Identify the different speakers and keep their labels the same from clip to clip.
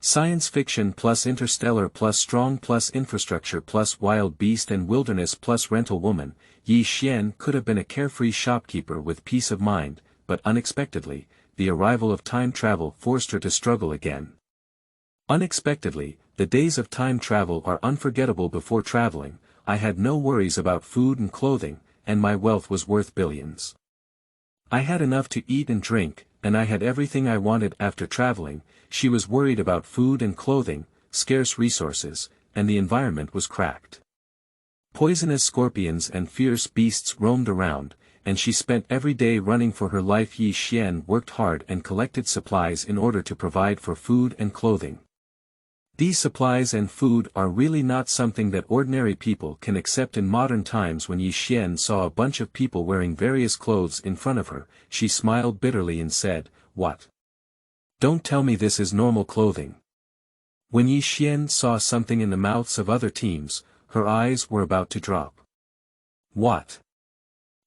Speaker 1: Science fiction plus interstellar plus strong plus infrastructure plus wild beast and wilderness+rental woman, Yi Xian could have been a carefree shopkeeper with peace of mind, but unexpectedly, the arrival of time travel forced her to struggle again. Unexpectedly, the days of time travel are unforgettable. Before traveling, I had no worries about food and clothing, and my wealth was worth billions. I had enough to eat and drink, and I had everything I wanted. After traveling, she was worried about food and clothing, scarce resources, and the environment was cracked. Poisonous scorpions and fierce beasts roamed around, and she spent every day running for her life. Yi Xian worked hard and collected supplies in order to provide for food and clothing. These supplies and food are really not something that ordinary people can accept in modern times. When Yi Xian saw a bunch of people wearing various clothes in front of her, she smiled bitterly and said, "What? Don't tell me this is normal clothing." When Yi Xian saw something in the mouths of other teams, her eyes were about to drop. What?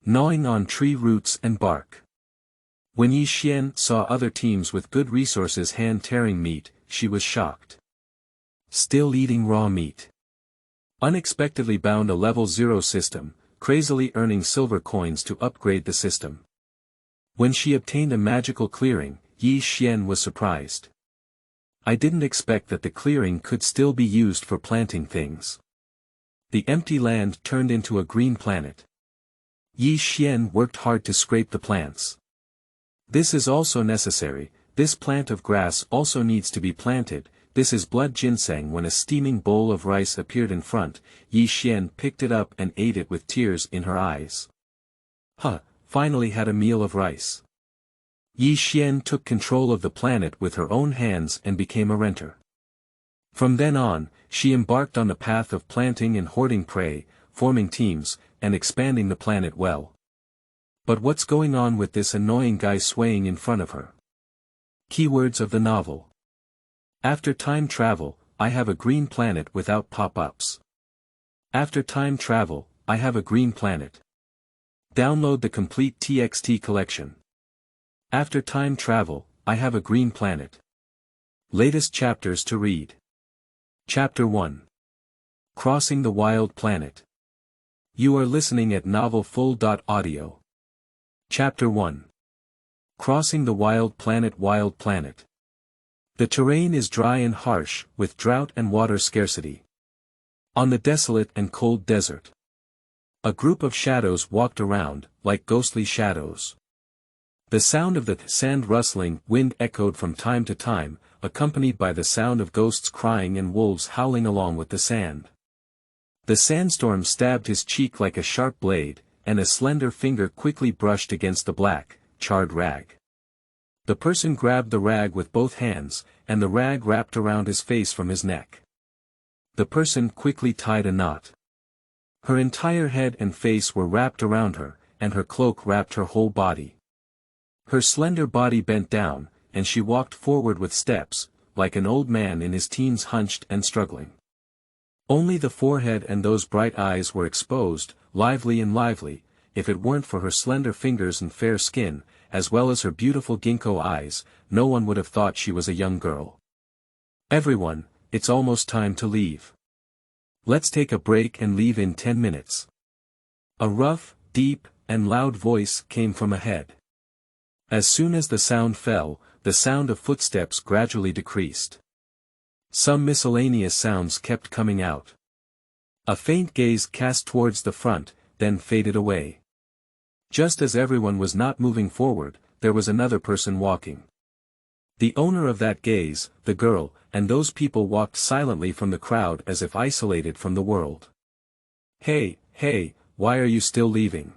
Speaker 1: Gnawing on tree roots and bark. When Yi Xian saw other teams with good resources hand-tearing meat, she was shocked. Still eating raw meat. Unexpectedly bound a level 0 system, crazily earning silver coins to upgrade the system. When she obtained a magical clearing, Yi Xian was surprised. I didn't expect that the clearing could still be used for planting things. The empty land turned into a green planet. Yi Xian worked hard to scrape the plants. This is also necessary. This plant of grass also needs to be planted. This is blood ginseng. When a steaming bowl of rice appeared in front, Yi Xian picked it up and ate it with tears in her eyes. Finally had a meal of rice. Yi Xian took control of the planet with her own hands and became a renter. From then on, she embarked on the path of planting and hoarding prey, forming teams, and expanding the planet well. But what's going on with this annoying guy swaying in front of her? Keywords of the novel. After time travel, I have a green planet without pop-ups. After time travel, I have a green planet. Download the complete TXT collection. After time travel, I have a green planet. Latest chapters to read. Chapter 1. Crossing the Wild Planet. You are listening at novelfull.audio. Chapter 1. Crossing the Wild Planet. Wild Planet. The terrain is dry and harsh, with drought and water scarcity. On the desolate and cold desert, a group of shadows walked around, like ghostly shadows. The sound of the sand rustling wind echoed from time to time, accompanied by the sound of ghosts crying and wolves howling along with the sand. The sandstorm stabbed his cheek like a sharp blade, and a slender finger quickly brushed against the black, charred rag. The person grabbed the rag with both hands, and the rag wrapped around his face from his neck. The person quickly tied a knot. Her entire head and face were wrapped around her, and her cloak wrapped her whole body. Her slender body bent down, and she walked forward with steps, like an old man in his teens, hunched and struggling. Only the forehead and those bright eyes were exposed, lively. If it weren't for her slender fingers and fair skin, as well as her beautiful ginkgo eyes, no one would have thought she was a young girl. Everyone, it's almost time to leave. Let's take a break and leave in 10 minutes. A rough, deep, and loud voice came from ahead. As soon as the sound fell, the sound of footsteps gradually decreased. Some miscellaneous sounds kept coming out. A faint gaze cast towards the front, then faded away. Just as everyone was not moving forward, there was another person walking. The owner of that gaze, the girl, and those people walked silently from the crowd as if isolated from the world. Hey, why are you still leaving?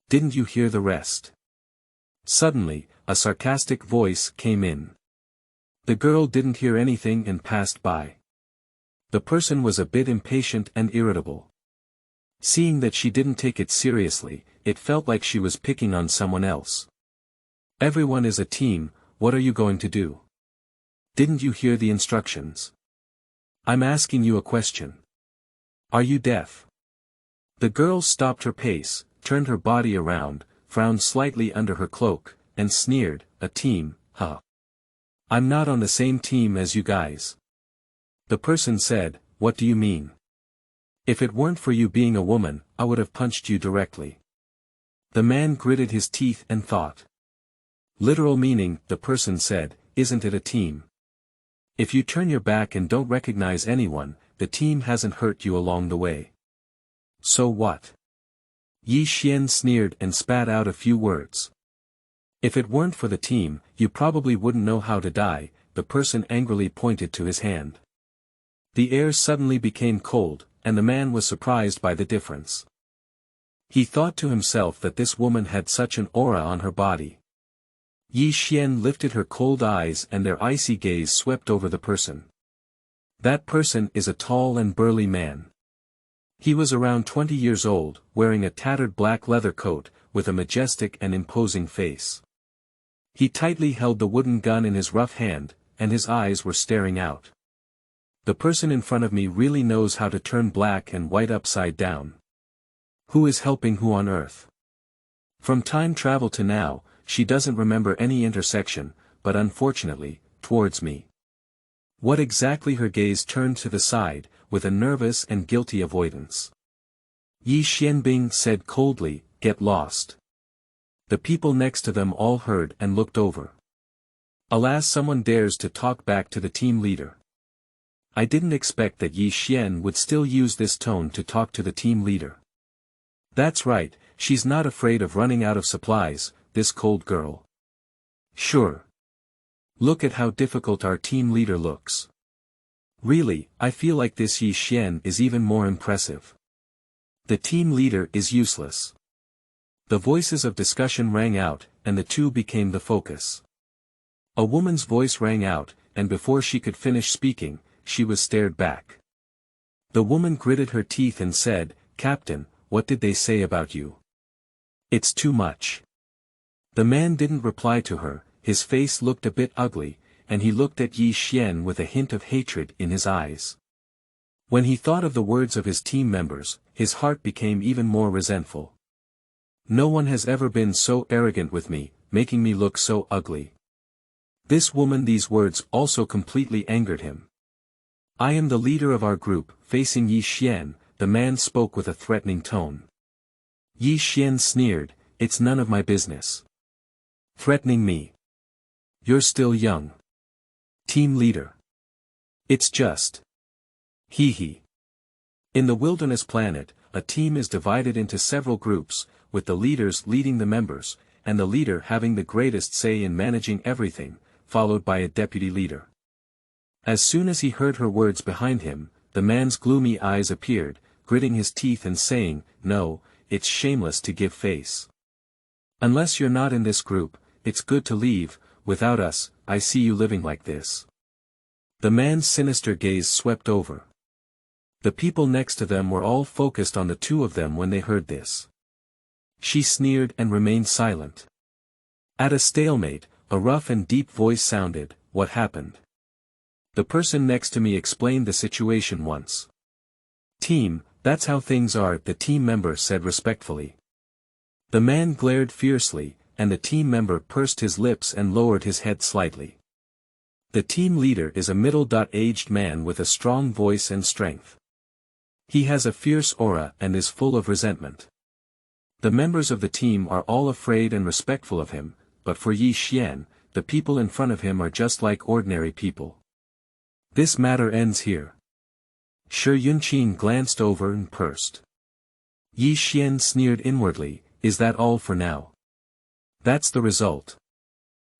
Speaker 1: Didn't you hear the rest? Suddenly, a sarcastic voice came in. The girl didn't hear anything and passed by. The person was a bit impatient and irritable. Seeing that she didn't take it seriously, it felt like she was picking on someone else. Everyone is a team, what are you going to do? Didn't you hear the instructions? I'm asking you a question. Are you deaf? The girl stopped her pace, turned her body around, frowned slightly under her cloak, and sneered, a team, huh? I'm not on the same team as you guys. The person said, what do you mean? If it weren't for you being a woman, I would have punched you directly. The man gritted his teeth and thought. Literal meaning, the person said, isn't it a team? If you turn your back and don't recognize anyone, the team hasn't hurt you along the way. So what? Yi Xian sneered and spat out a few words. If it weren't for the team, you probably wouldn't know how to die, the person angrily pointed to his hand. The air suddenly became cold, and the man was surprised by the difference. He thought to himself that this woman had such an aura on her body. Yi Xian lifted her cold eyes and their icy gaze swept over the person. That person is a tall and burly man. He was around 20 years old, wearing a tattered black leather coat, with a majestic and imposing face. He tightly held the wooden gun in his rough hand, and his eyes were staring out. The person in front of me really knows how to turn black and white upside down. Who is helping who on earth? From time travel to now, she doesn't remember any intersection, but unfortunately, towards me. What exactly? Her gaze turned to the side, with a nervous and guilty avoidance. Yi Xianbing said coldly, get lost. The people next to them all heard and looked over. Alas, someone dares to talk back to the team leader. I didn't expect that Yi Xian would still use this tone to talk to the team leader. That's right, she's not afraid of running out of supplies, this cold girl. Sure. Look at how difficult our team leader looks. Really, I feel like this Yi Xian is even more impressive. The team leader is useless. The voices of discussion rang out, and the two became the focus. A woman's voice rang out, and before she could finish speaking, she was stared back. The woman gritted her teeth and said, Captain, what did they say about you? It's too much. The man didn't reply to her, his face looked a bit ugly, and he looked at Yi Xian with a hint of hatred in his eyes. When he thought of the words of his team members, his heart became even more resentful. No one has ever been so arrogant with me, making me look so ugly. This woman, these words also completely angered him. I am the leader of our group. Facing Yi Xian, the man spoke with a threatening tone. Yi Xian sneered, it's none of my business. Threatening me? You're still young. Team leader. It's just. Hee hee. In the Wilderness planet, a team is divided into several groups, with the leaders leading the members, and the leader having the greatest say in managing everything, followed by a deputy leader. As soon as he heard her words behind him, the man's gloomy eyes appeared, gritting his teeth and saying, no, it's shameless to give face. Unless you're not in this group, it's good to leave, without us, I see you living like this. The man's sinister gaze swept over. The people next to them were all focused on the two of them when they heard this. She sneered and remained silent. At a stalemate, a rough and deep voice sounded, what happened? The person next to me explained the situation once. Team, that's how things are, the team member said respectfully. The man glared fiercely, and the team member pursed his lips and lowered his head slightly. The team leader is a middle-aged man with a strong voice and strength. He has a fierce aura and is full of resentment. The members of the team are all afraid and respectful of him, but for Yi Xian, the people in front of him are just like ordinary people. This matter ends here. Shi Yunqing glanced over and pursed. Yi Xian sneered inwardly, is that all for now? That's the result.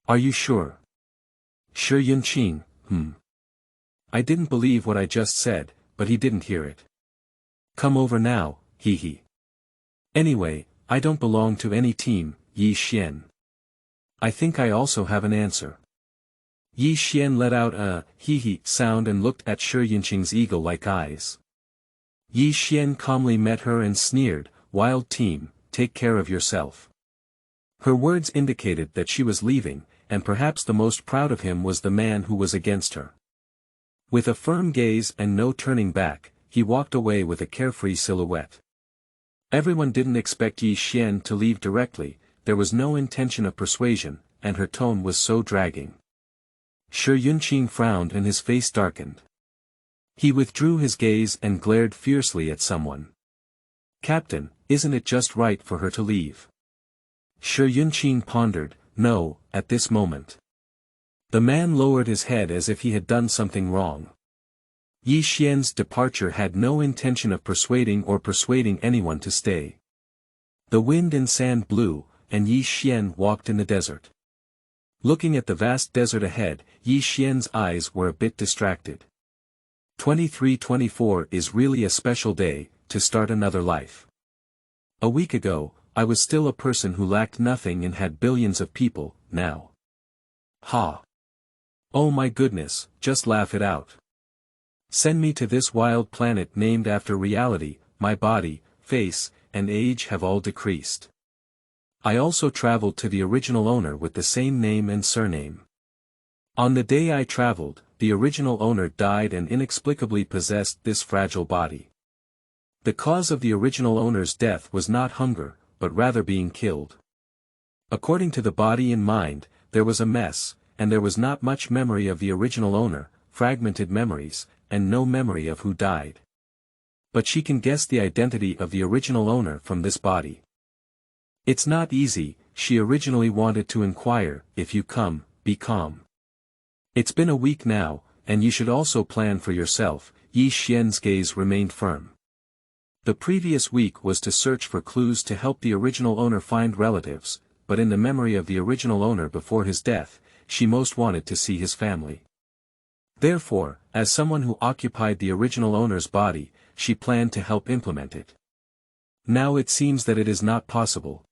Speaker 1: Are you sure? Shi Yunqing, I didn't believe what I just said, but he didn't hear it. Come over now, hee hee. Anyway, I don't belong to any team, Yi Xian. I think I also have an answer. Yi Xian let out a hee-hee sound and looked at Shi Yunqing's eagle-like eyes. Yi Xian calmly met her and sneered, wild team, take care of yourself. Her words indicated that she was leaving, and perhaps the most proud of him was the man who was against her. With a firm gaze and no turning back, he walked away with a carefree silhouette. Everyone didn't expect Yi Xian to leave directly, there was no intention of persuasion, and her tone was so dragging. Yunqing frowned and his face darkened. He withdrew his gaze and glared fiercely at someone. Captain, isn't it just right for her to leave? Yunqing pondered, no, at this moment. The man lowered his head as if he had done something wrong. Yi Xian's departure had no intention of persuading anyone to stay. The wind and sand blew, and Yi Xian walked in the desert. Looking at the vast desert ahead, Yi Xian's eyes were a bit distracted. 23/24 is really a special day, to start another life. A week ago, I was still a person who lacked nothing and had billions of people, now. Ha! Oh my goodness, just laugh it out. Send me to this wild planet named after reality, my body, face, and age have all decreased. I also traveled to the original owner with the same name and surname. On the day I traveled, the original owner died and inexplicably possessed this fragile body. The cause of the original owner's death was not hunger, but rather being killed. According to the body and mind, there was a mess, and there was not much memory of the original owner, fragmented memories, and no memory of who died. But she can guess the identity of the original owner from this body. It's not easy, she originally wanted to inquire, if you come, be calm. It's been a week now, and you should also plan for yourself. Yi Xian's gaze remained firm. The previous week was to search for clues to help the original owner find relatives, but in the memory of the original owner before his death, she most wanted to see his family. Therefore, as someone who occupied the original owner's body, she planned to help implement it. Now it seems that it is not possible.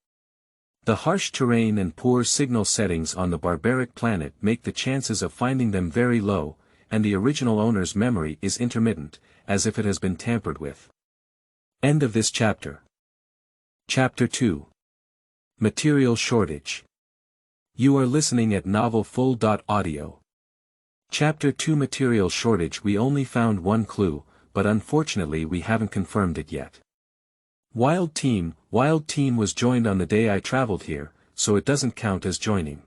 Speaker 1: The harsh terrain and poor signal settings on the barbaric planet make the chances of finding them very low, and the original owner's memory is intermittent, as if it has been tampered with. End of this chapter. Chapter 2. Material Shortage. You are listening at novelfull.audio. Chapter 2 Material Shortage. We only found one clue, but unfortunately we haven't confirmed it yet. Wild team was joined on the day I traveled here, so it doesn't count as joining.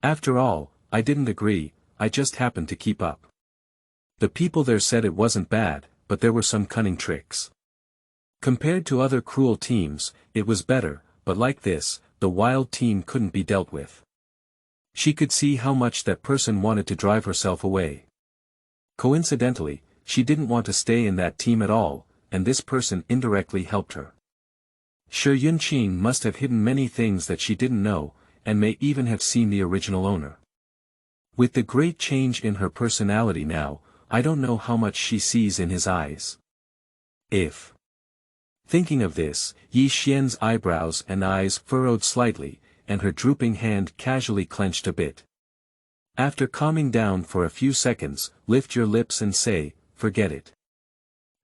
Speaker 1: After all, I didn't agree, I just happened to keep up. The people there said it wasn't bad, but there were some cunning tricks. Compared to other cruel teams, it was better, but like this, the wild team couldn't be dealt with. She could see how much that person wanted to drive herself away. Coincidentally, she didn't want to stay in that team at all, and this person indirectly helped her. Yunqing must have hidden many things that she didn't know, and may even have seen the original owner. With the great change in her personality now, I don't know how much she sees in his eyes. If. Thinking of this, Yi Xian's eyebrows and eyes furrowed slightly, and her drooping hand casually clenched a bit. After calming down for a few seconds, lift your lips and say, forget it.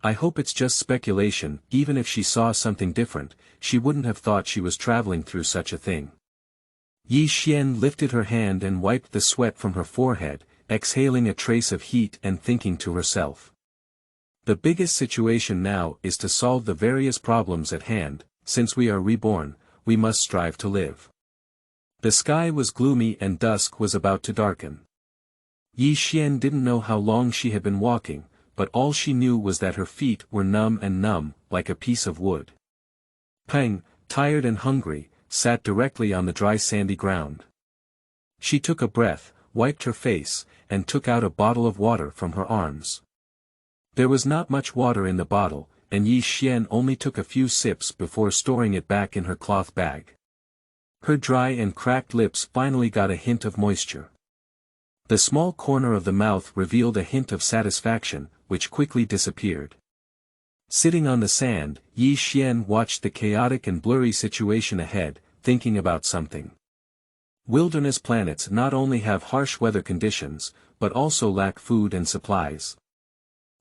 Speaker 1: I hope it's just speculation. Even if she saw something different, she wouldn't have thought she was traveling through such a thing. Yi Xian lifted her hand and wiped the sweat from her forehead, exhaling a trace of heat and thinking to herself. The biggest situation now is to solve the various problems at hand. Since we are reborn, we must strive to live. The sky was gloomy and dusk was about to darken. Yi Xian didn't know how long she had been walking, but all she knew was that her feet were numb, like a piece of wood. Peng, tired and hungry, sat directly on the dry sandy ground. She took a breath, wiped her face, and took out a bottle of water from her arms. There was not much water in the bottle, and Yi Xian only took a few sips before storing it back in her cloth bag. Her dry and cracked lips finally got a hint of moisture. The small corner of the mouth revealed a hint of satisfaction, which quickly disappeared. Sitting on the sand, Yi Xian watched the chaotic and blurry situation ahead, thinking about something. Wilderness planets not only have harsh weather conditions, but also lack food and supplies.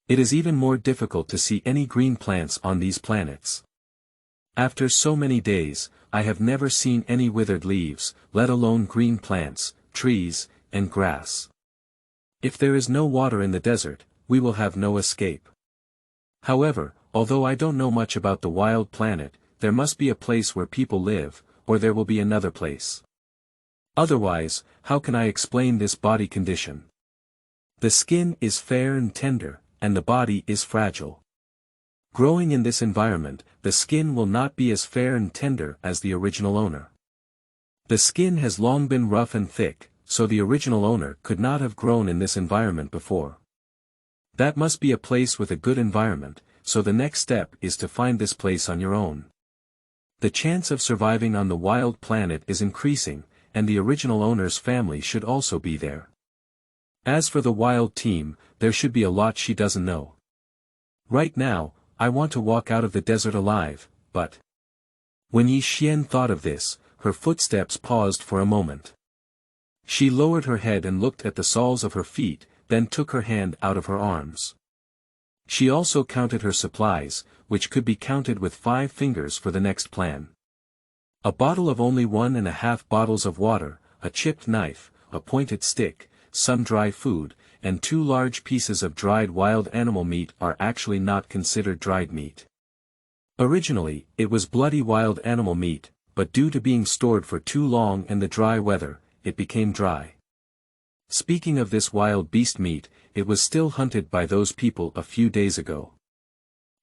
Speaker 1: It is even more difficult to see any green plants on these planets. After so many days, I have never seen any withered leaves, let alone green plants, trees, and grass. If there is no water in the desert, we will have no escape. However, although I don't know much about the wild planet, there must be a place where people live, or there will be another place. Otherwise, how can I explain this body condition? The skin is fair and tender, and the body is fragile. Growing in this environment, the skin will not be as fair and tender as the original owner. The skin has long been rough and thick, so the original owner could not have grown in this environment before. That must be a place with a good environment, so the next step is to find this place on your own. The chance of surviving on the wild planet is increasing, and the original owner's family should also be there. As for the wild team, there should be a lot she doesn't know. Right now, I want to walk out of the desert alive, but... When Yi Xian thought of this, her footsteps paused for a moment. She lowered her head and looked at the soles of her feet, then took her hand out of her arms. She also counted her supplies, which could be counted with 5 fingers for the next plan. A bottle of only 1.5 bottles of water, a chipped knife, a pointed stick, some dry food, and 2 large pieces of dried wild animal meat are actually not considered dried meat. Originally, it was bloody wild animal meat, but due to being stored for too long and the dry weather, it became dry. Speaking of this wild beast meat, it was still hunted by those people a few days ago.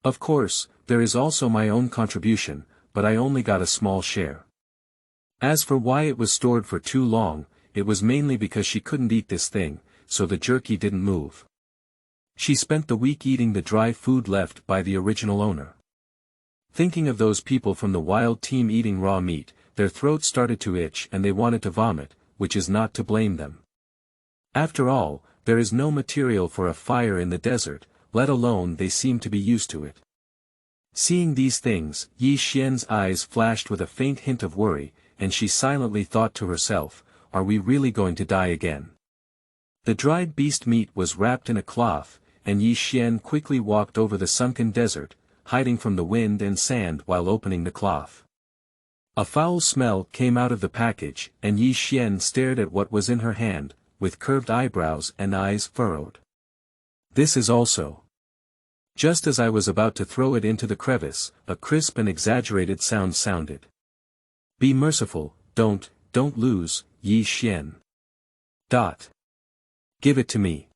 Speaker 1: Of course, there is also my own contribution, but I only got a small share. As for why it was stored for too long, it was mainly because she couldn't eat this thing, so the jerky didn't move. She spent the week eating the dry food left by the original owner. Thinking of those people from the wild team eating raw meat, their throats started to itch and they wanted to vomit, which is not to blame them. After all, there is no material for a fire in the desert, let alone they seem to be used to it. Seeing these things, Yi Xian's eyes flashed with a faint hint of worry, and she silently thought to herself, are we really going to die again? The dried beast meat was wrapped in a cloth, and Yi Xian quickly walked over the sunken desert, hiding from the wind and sand while opening the cloth. A foul smell came out of the package, and Yi Xian stared at what was in her hand, with curved eyebrows and eyes furrowed. This is also. Just as I was about to throw it into the crevice, a crisp and exaggerated sound sounded. Be merciful, don't lose, Yi Xian. Give it to me.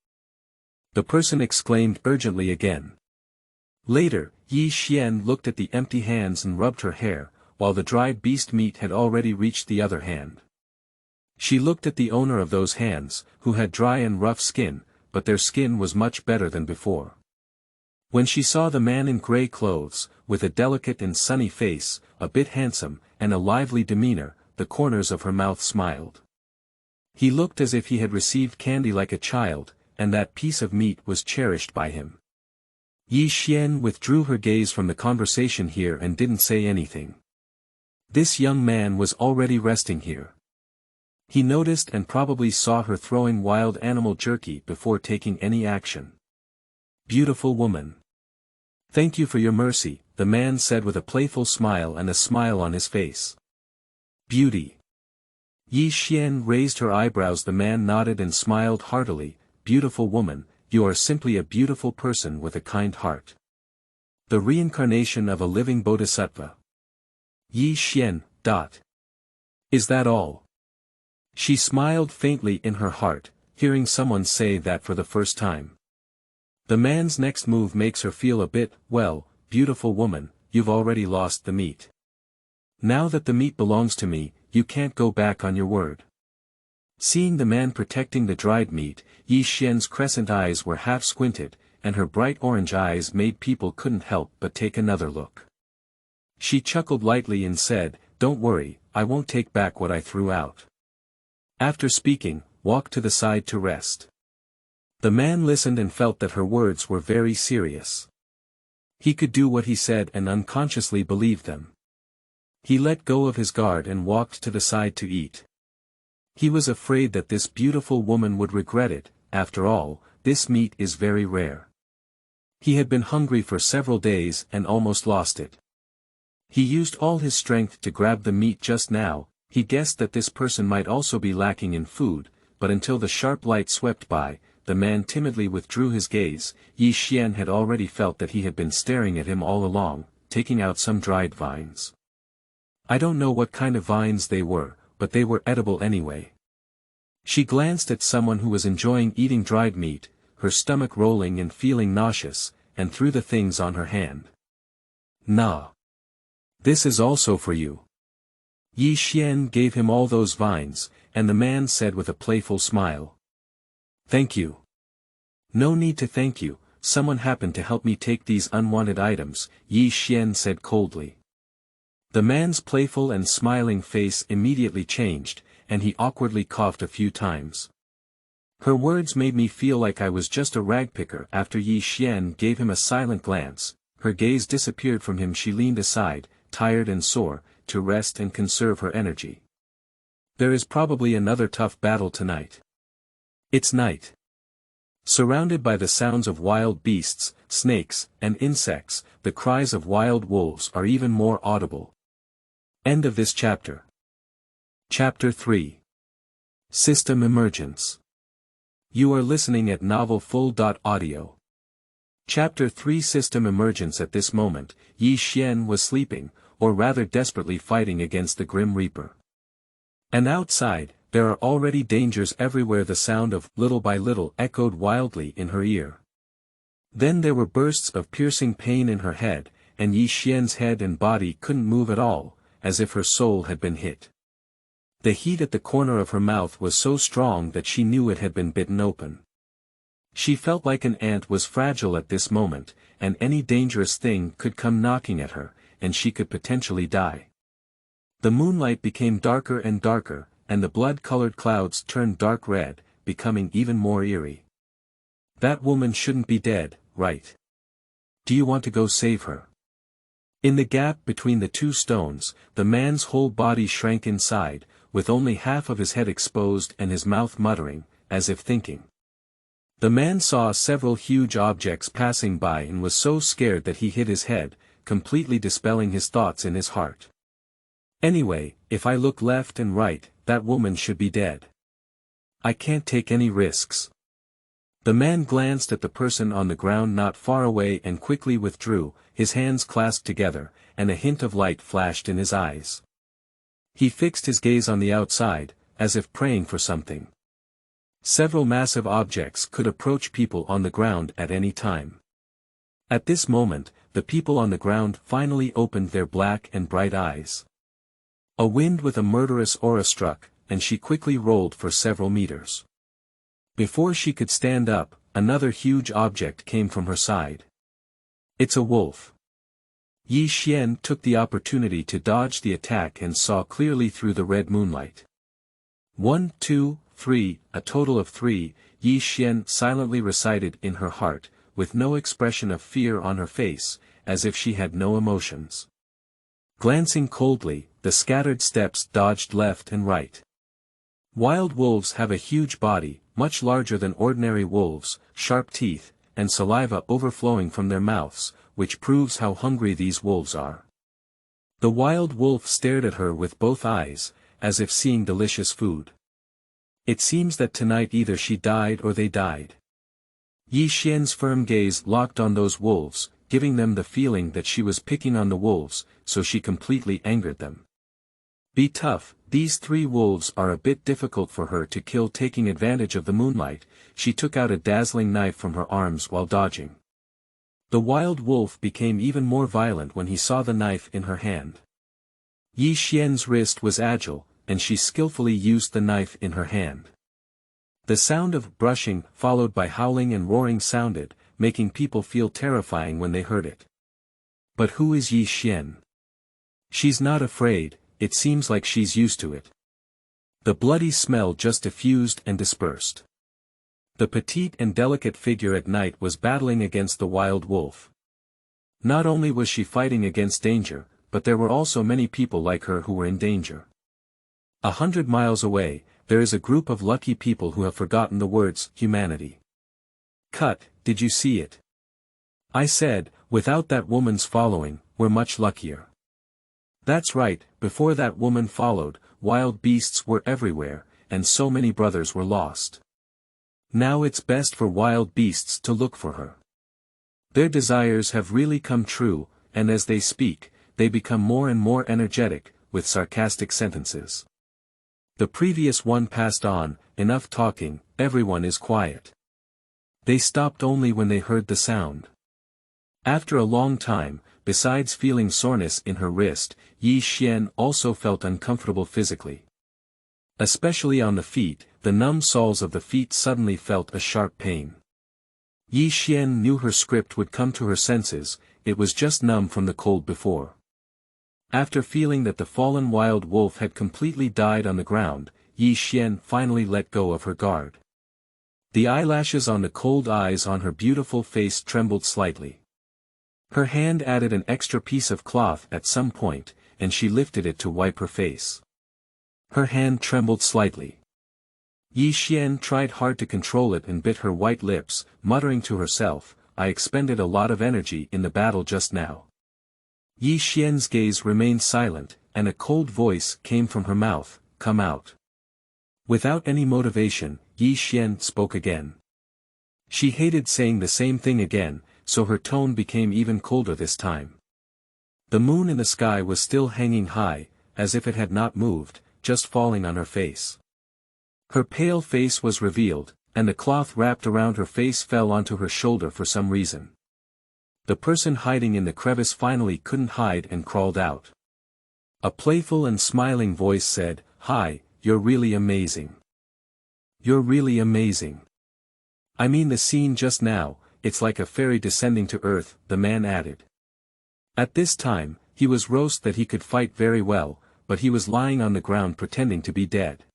Speaker 1: The person exclaimed urgently again. Later, Yi Xian looked at the empty hands and rubbed her hair, while the dried beast meat had already reached the other hand. She looked at the owner of those hands, who had dry and rough skin, but their skin was much better than before. When she saw the man in grey clothes, with a delicate and sunny face, a bit handsome, and a lively demeanor, the corners of her mouth smiled. He looked as if he had received candy like a child, and that piece of meat was cherished by him. Yi Xian withdrew her gaze from the conversation here and didn't say anything. This young man was already resting here. He noticed and probably saw her throwing wild animal jerky before taking any action. Beautiful woman. Thank you for your mercy, the man said with a playful smile and a smile on his face. Beauty. Yi Xian raised her eyebrows. The man nodded and smiled heartily. Beautiful woman, you are simply a beautiful person with a kind heart. The reincarnation of a living bodhisattva. Yi Xian. Is that all? She smiled faintly in her heart, hearing someone say that for the first time. The man's next move makes her feel a bit, well, beautiful woman, you've already lost the meat. Now that the meat belongs to me, you can't go back on your word. Seeing the man protecting the dried meat, Yi Xian's crescent eyes were half squinted, and her bright orange eyes made people couldn't help but take another look. She chuckled lightly and said, don't worry, I won't take back what I threw out. After speaking, walked to the side to rest. The man listened and felt that her words were very serious. He could do what he said and unconsciously believed them. He let go of his guard and walked to the side to eat. He was afraid that this beautiful woman would regret it. After all, this meat is very rare. He had been hungry for several days and almost lost it. He used all his strength to grab the meat just now. He guessed that this person might also be lacking in food, but until the sharp light swept by, the man timidly withdrew his gaze. Yi Xian had already felt that he had been staring at him all along, taking out some dried vines. I don't know what kind of vines they were, but they were edible anyway. She glanced at someone who was enjoying eating dried meat, her stomach rolling and feeling nauseous, and threw the things on her hand. "Nah. This is also for you." Yi Xian gave him all those vines, and the man said with a playful smile, "Thank you." "No need to thank you, someone happened to help me take these unwanted items," Yi Xian said coldly. The man's playful and smiling face immediately changed, and he awkwardly coughed a few times. Her words made me feel like I was just a ragpicker. After Yi Xian gave him a silent glance, her gaze disappeared from him. She leaned aside, tired and sore, to rest and conserve her energy. There is probably another tough battle tonight. It's night. Surrounded by the sounds of wild beasts, snakes, and insects, the cries of wild wolves are even more audible. End of this chapter. Chapter 3. System Emergence. You are listening at novelfull.audio. Chapter 3 System Emergence. At this moment, Yi Xian was sleeping, or rather desperately fighting against the Grim Reaper. And outside, there are already dangers everywhere. The sound of "little by little" echoed wildly in her ear. Then there were bursts of piercing pain in her head, and Yi Xian's head and body couldn't move at all, as if her soul had been hit. The heat at the corner of her mouth was so strong that she knew it had been bitten open. She felt like an ant was fragile at this moment, and any dangerous thing could come knocking at her, and she could potentially die. The moonlight became darker and darker, and the blood-colored clouds turned dark red, becoming even more eerie. That woman shouldn't be dead, right? Do you want to go save her? In the gap between the two stones, the man's whole body shrank inside, with only half of his head exposed and his mouth muttering, as if thinking. The man saw several huge objects passing by and was so scared that he hid his head, completely dispelling his thoughts in his heart. Anyway, if I look left and right, that woman should be dead. I can't take any risks. The man glanced at the person on the ground not far away and quickly withdrew, his hands clasped together, and a hint of light flashed in his eyes. He fixed his gaze on the outside, as if praying for something. Several massive objects could approach people on the ground at any time. At this moment, the people on the ground finally opened their black and bright eyes. A wind with a murderous aura struck, and she quickly rolled for several meters. Before she could stand up, another huge object came from her side. It's a wolf. Yi Xian took the opportunity to dodge the attack and saw clearly through the red moonlight. 1, 2, 3, a total of 3, Yi Xian silently recited in her heart, with no expression of fear on her face, as if she had no emotions. Glancing coldly, the scattered steps dodged left and right. Wild wolves have a huge body, much larger than ordinary wolves, sharp teeth, and saliva overflowing from their mouths, which proves how hungry these wolves are. The wild wolf stared at her with both eyes, as if seeing delicious food. It seems that tonight either she died or they died. Yi Xian's firm gaze locked on those wolves, giving them the feeling that she was picking on the wolves, so she completely angered them. Be tough, these 3 wolves are a bit difficult for her to kill. Taking advantage of the moonlight, she took out a dazzling knife from her arms while dodging. The wild wolf became even more violent when he saw the knife in her hand. Yi Xian's wrist was agile, and she skillfully used the knife in her hand. The sound of brushing, followed by howling and roaring sounded, making people feel terrifying when they heard it. But who is Yi Xian? She's not afraid, it seems like she's used to it. The bloody smell just diffused and dispersed. The petite and delicate figure at night was battling against the wild wolf. Not only was she fighting against danger, but there were also many people like her who were in danger. 100 miles away, there is a group of lucky people who have forgotten the words humanity. Cut, did you see it? I said, without that woman's following, we're much luckier. That's right, before that woman followed, wild beasts were everywhere, and so many brothers were lost. Now it's best for wild beasts to look for her. Their desires have really come true, and as they speak, they become more and more energetic, with sarcastic sentences. The previous one passed on, enough talking, everyone is quiet. They stopped only when they heard the sound. After a long time, besides feeling soreness in her wrist, Yi Xian also felt uncomfortable physically. Especially on the feet, the numb soles of the feet suddenly felt a sharp pain. Yi Xian knew her script would come to her senses, it was just numb from the cold before. After feeling that the fallen wild wolf had completely died on the ground, Yi Xian finally let go of her guard. The eyelashes on the cold eyes on her beautiful face trembled slightly. Her hand added an extra piece of cloth at some point, and she lifted it to wipe her face. Her hand trembled slightly. Yi Xian tried hard to control it and bit her white lips, muttering to herself, I expended a lot of energy in the battle just now. Yi Xian's gaze remained silent, and a cold voice came from her mouth, come out. Without any motivation, Yi Xian spoke again. She hated saying the same thing again, so her tone became even colder this time. The moon in the sky was still hanging high, as if it had not moved, just falling on her face. Her pale face was revealed, and the cloth wrapped around her face fell onto her shoulder for some reason. The person hiding in the crevice finally couldn't hide and crawled out. A playful and smiling voice said, Hi, you're really amazing. You're really amazing. I mean the scene just now, it's like a fairy descending to earth, the man added. At this time, he was roast that he could fight very well, but he was lying on the ground pretending to be dead.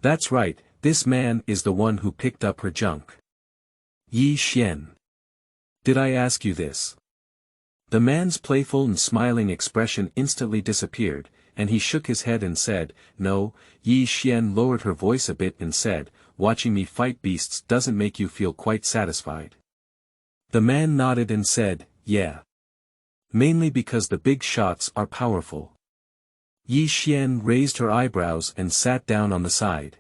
Speaker 1: That's right, this man is the one who picked up her junk. Yi Xian. Did I ask you this? The man's playful and smiling expression instantly disappeared, and he shook his head and said, No. Yi Xian lowered her voice a bit and said, Watching me fight beasts doesn't make you feel quite satisfied. The man nodded and said, Yeah. Mainly because the big shots are powerful. Yi Xian raised her eyebrows and sat down on the side.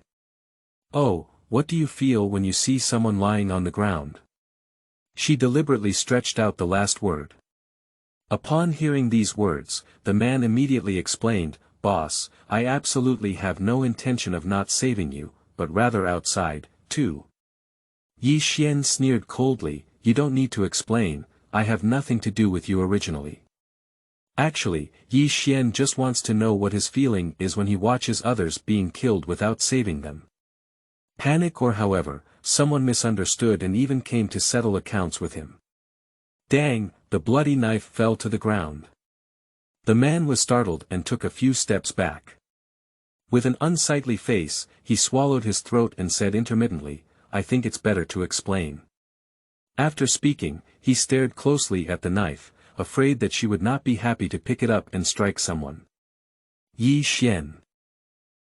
Speaker 1: Oh, what do you feel when you see someone lying on the ground? She deliberately stretched out the last word. Upon hearing these words, the man immediately explained, Boss, I absolutely have no intention of not saving you, but rather outside, too. Yi Xian sneered coldly, You don't need to explain, I have nothing to do with you originally. Actually, Yi Xian just wants to know what his feeling is when he watches others being killed without saving them. Panic or however, someone misunderstood and even came to settle accounts with him. Dang, the bloody knife fell to the ground. The man was startled and took a few steps back. With an unsightly face, he swallowed his throat and said intermittently, I think it's better to explain. After speaking, he stared closely at the knife, afraid that she would not be happy to pick it up and strike someone. Yi Xian.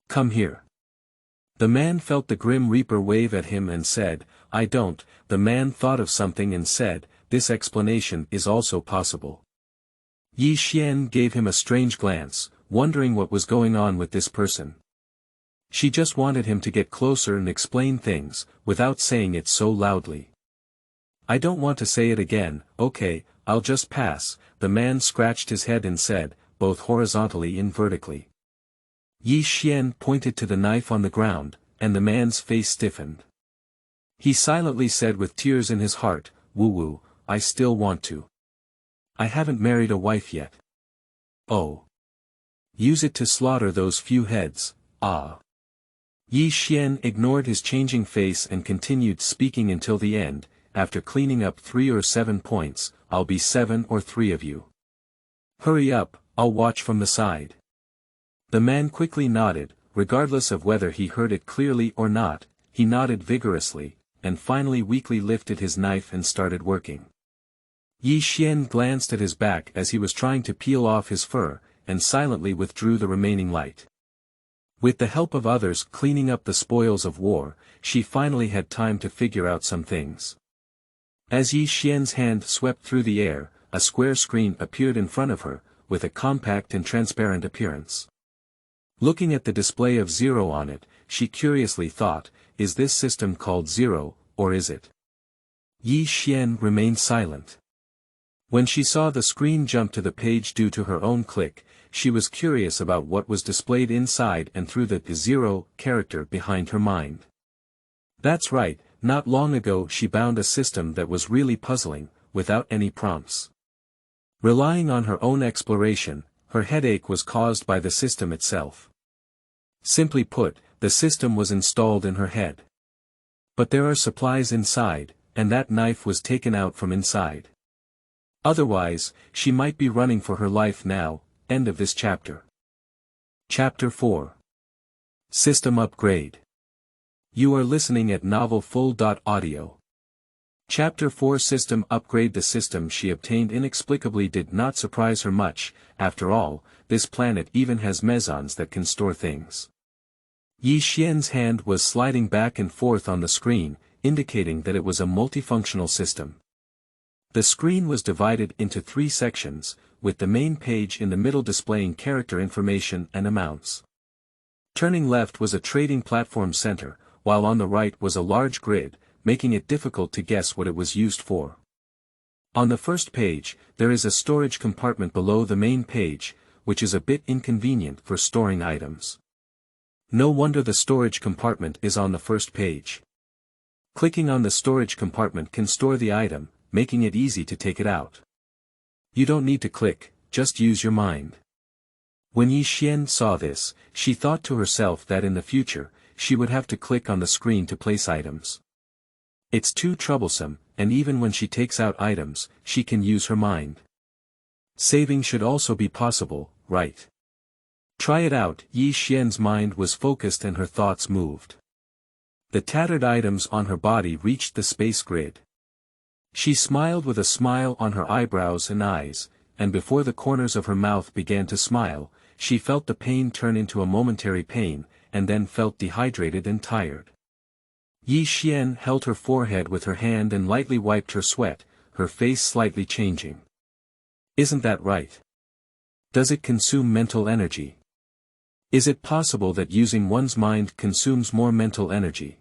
Speaker 1: Come here. The man felt the Grim Reaper wave at him and said, I don't. The man thought of something and said, This explanation is also possible. Yi Xian gave him a strange glance, wondering what was going on with this person. She just wanted him to get closer and explain things, without saying it so loudly. I don't want to say it again, okay, I'll just pass, the man scratched his head and said, both horizontally and vertically. Yi Xian pointed to the knife on the ground, and the man's face stiffened. He silently said with tears in his heart, Woo-woo, I still want to. I haven't married a wife yet. Oh. Use it to slaughter those few heads, ah. Yi Xian ignored his changing face and continued speaking until the end, after cleaning up 3 or 7 points, I'll be 7 or 3 of you. Hurry up, I'll watch from the side. The man quickly nodded, regardless of whether he heard it clearly or not, he nodded vigorously, and finally weakly lifted his knife and started working. Yi Xian glanced at his back as he was trying to peel off his fur, and silently withdrew the remaining light. With the help of others cleaning up the spoils of war, she finally had time to figure out some things. As Yi Xian's hand swept through the air, a square screen appeared in front of her, with a compact and transparent appearance. Looking at the display of 0 on it, she curiously thought, is this system called 0, or is it? Yi Xian remained silent. When she saw the screen jump to the page due to her own click, she was curious about what was displayed inside and through the 0 character behind her mind. That's right, not long ago she bound a system that was really puzzling, without any prompts. Relying on her own exploration, her headache was caused by the system itself. Simply put, the system was installed in her head. But there are supplies inside, and that knife was taken out from inside. Otherwise, she might be running for her life now. End of this chapter. Chapter 4. System Upgrade. You are listening at novelfull.audio. Chapter 4 System Upgrade. The system she obtained inexplicably did not surprise her much. After all, this planet even has mesons that can store things. Yi Xian's hand was sliding back and forth on the screen, indicating that it was a multifunctional system. The screen was divided into 3 sections, with the main page in the middle displaying character information and amounts. Turning left was a trading platform center, while on the right was a large grid, making it difficult to guess what it was used for. On the first page, there is a storage compartment below the main page, which is a bit inconvenient for storing items. No wonder the storage compartment is on the first page. Clicking on the storage compartment can store the item, making it easy to take it out. You don't need to click, just use your mind. When Yi Xian saw this, she thought to herself that in the future, she would have to click on the screen to place items. It's too troublesome, and even when she takes out items, she can use her mind. Saving should also be possible, right? Try it out. Yi Xian's mind was focused and her thoughts moved. The tattered items on her body reached the space grid. She smiled with a smile on her eyebrows and eyes, and before the corners of her mouth began to smile, she felt the pain turn into a momentary pain, and then felt dehydrated and tired. Yi Xian held her forehead with her hand and lightly wiped her sweat, her face slightly changing. Isn't that right? Does it consume mental energy? Is it possible that using one's mind consumes more mental energy?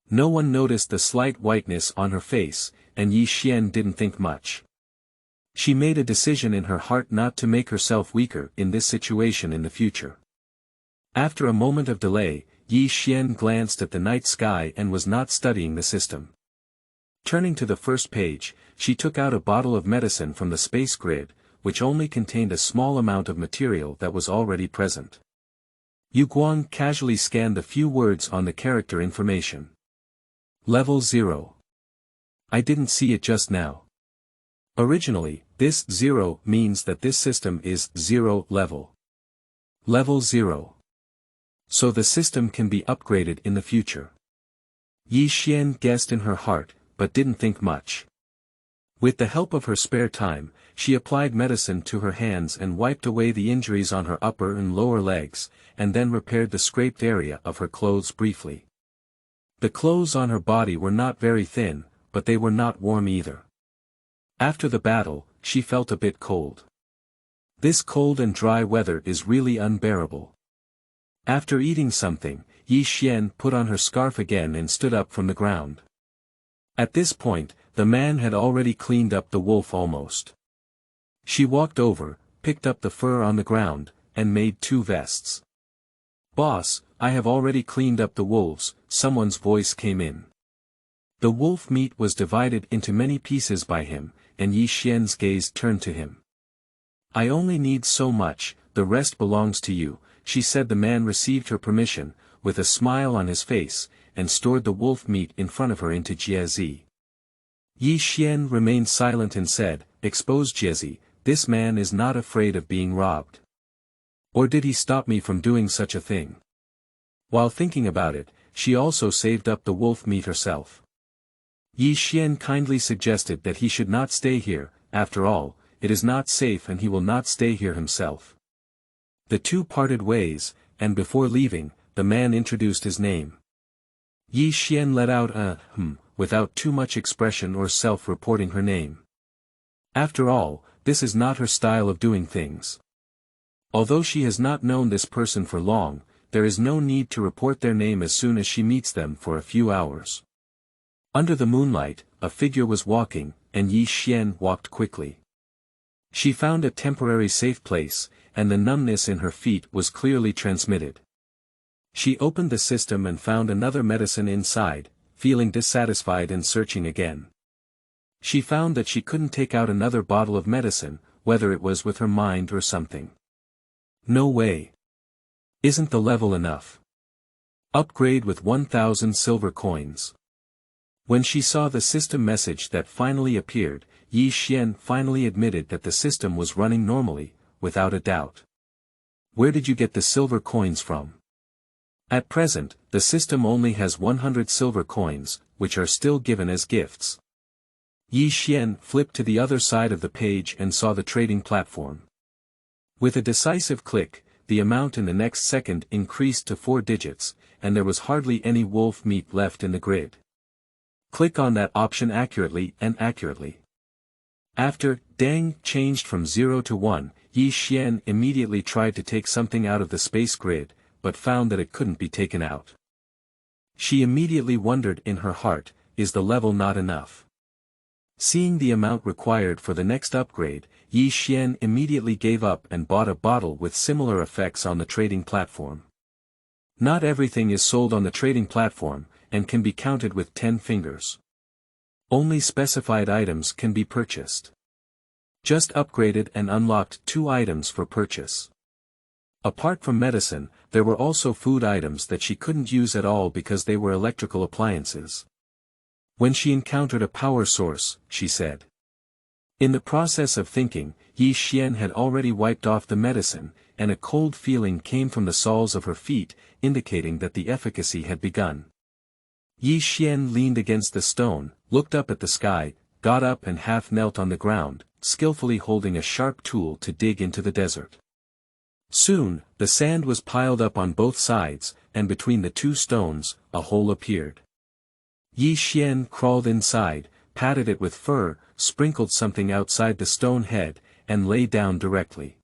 Speaker 1: No one noticed the slight whiteness on her face, and Yi Xian didn't think much. She made a decision in her heart not to make herself weaker in this situation in the future. After a moment of delay, Yi Xian glanced at the night sky and was not studying the system. Turning to the first page, she took out a bottle of medicine from the space grid, which only contained a small amount of material that was already present. Yu Guang casually scanned the few words on the character information. Level 0. I didn't see it just now. Originally, this 0 means that this system is 0 level. Level 0. So the system can be upgraded in the future. Yi Xian guessed in her heart, but didn't think much. With the help of her spare time, she applied medicine to her hands and wiped away the injuries on her upper and lower legs, and then repaired the scraped area of her clothes briefly. The clothes on her body were not very thin, but they were not warm either. After the battle, she felt a bit cold. This cold and dry weather is really unbearable. After eating something, Yi Xian put on her scarf again and stood up from the ground. At this point, the man had already cleaned up the wolf almost. She walked over, picked up the fur on the ground, and made 2 vests. Boss, I have already cleaned up the wolves, someone's voice came in. The wolf meat was divided into many pieces by him, and Yi Xian's gaze turned to him. I only need so much, the rest belongs to you, she said. The man received her permission, with a smile on his face, and stored the wolf meat in front of her into Jiezi. Yi Xian remained silent and said, Expose Jiezi, this man is not afraid of being robbed. Or did he stop me from doing such a thing? While thinking about it, she also saved up the wolf meat herself. Yi Xian kindly suggested that he should not stay here. After all, it is not safe and he will not stay here himself. The two parted ways, and before leaving, the man introduced his name. Yi Xian let out a without too much expression or self-reporting her name. After all, this is not her style of doing things. Although she has not known this person for long, there is no need to report their name as soon as she meets them for a few hours. Under the moonlight, a figure was walking, and Yi Xian walked quickly. She found a temporary safe place, and the numbness in her feet was clearly transmitted. She opened the system and found another medicine inside, feeling dissatisfied and searching again. She found that she couldn't take out another bottle of medicine, whether it was with her mind or something. No way. Isn't the level enough? Upgrade with 1,000 silver coins. When she saw the system message that finally appeared, Yi Xian finally admitted that the system was running normally, without a doubt. Where did you get the silver coins from? At present, the system only has 100 silver coins, which are still given as gifts. Yi Xian flipped to the other side of the page and saw the trading platform. With a decisive click, the amount in the next second increased to 4 digits, and there was hardly any wolf meat left in the grid. Click on that option accurately and accurately. After Deng changed from 0 to 1, Yi Xian immediately tried to take something out of the space grid, but found that it couldn't be taken out. She immediately wondered in her heart, is the level not enough? Seeing the amount required for the next upgrade, Yi Xian immediately gave up and bought a bottle with similar effects on the trading platform. Not everything is sold on the trading platform, and can be counted with 10 fingers. Only specified items can be purchased. Just upgraded and unlocked 2 items for purchase. Apart from medicine, there were also food items that she couldn't use at all because they were electrical appliances. When she encountered a power source, she said. In the process of thinking, Yi Xian had already wiped off the medicine, and a cold feeling came from the soles of her feet, indicating that the efficacy had begun. Yi Xian leaned against the stone, looked up at the sky, got up and half knelt on the ground, skillfully holding a sharp tool to dig into the desert. Soon, the sand was piled up on both sides, and between the 2 stones, a hole appeared. Yi Xian crawled inside, patted it with fur, sprinkled something outside the stone head, and lay down directly.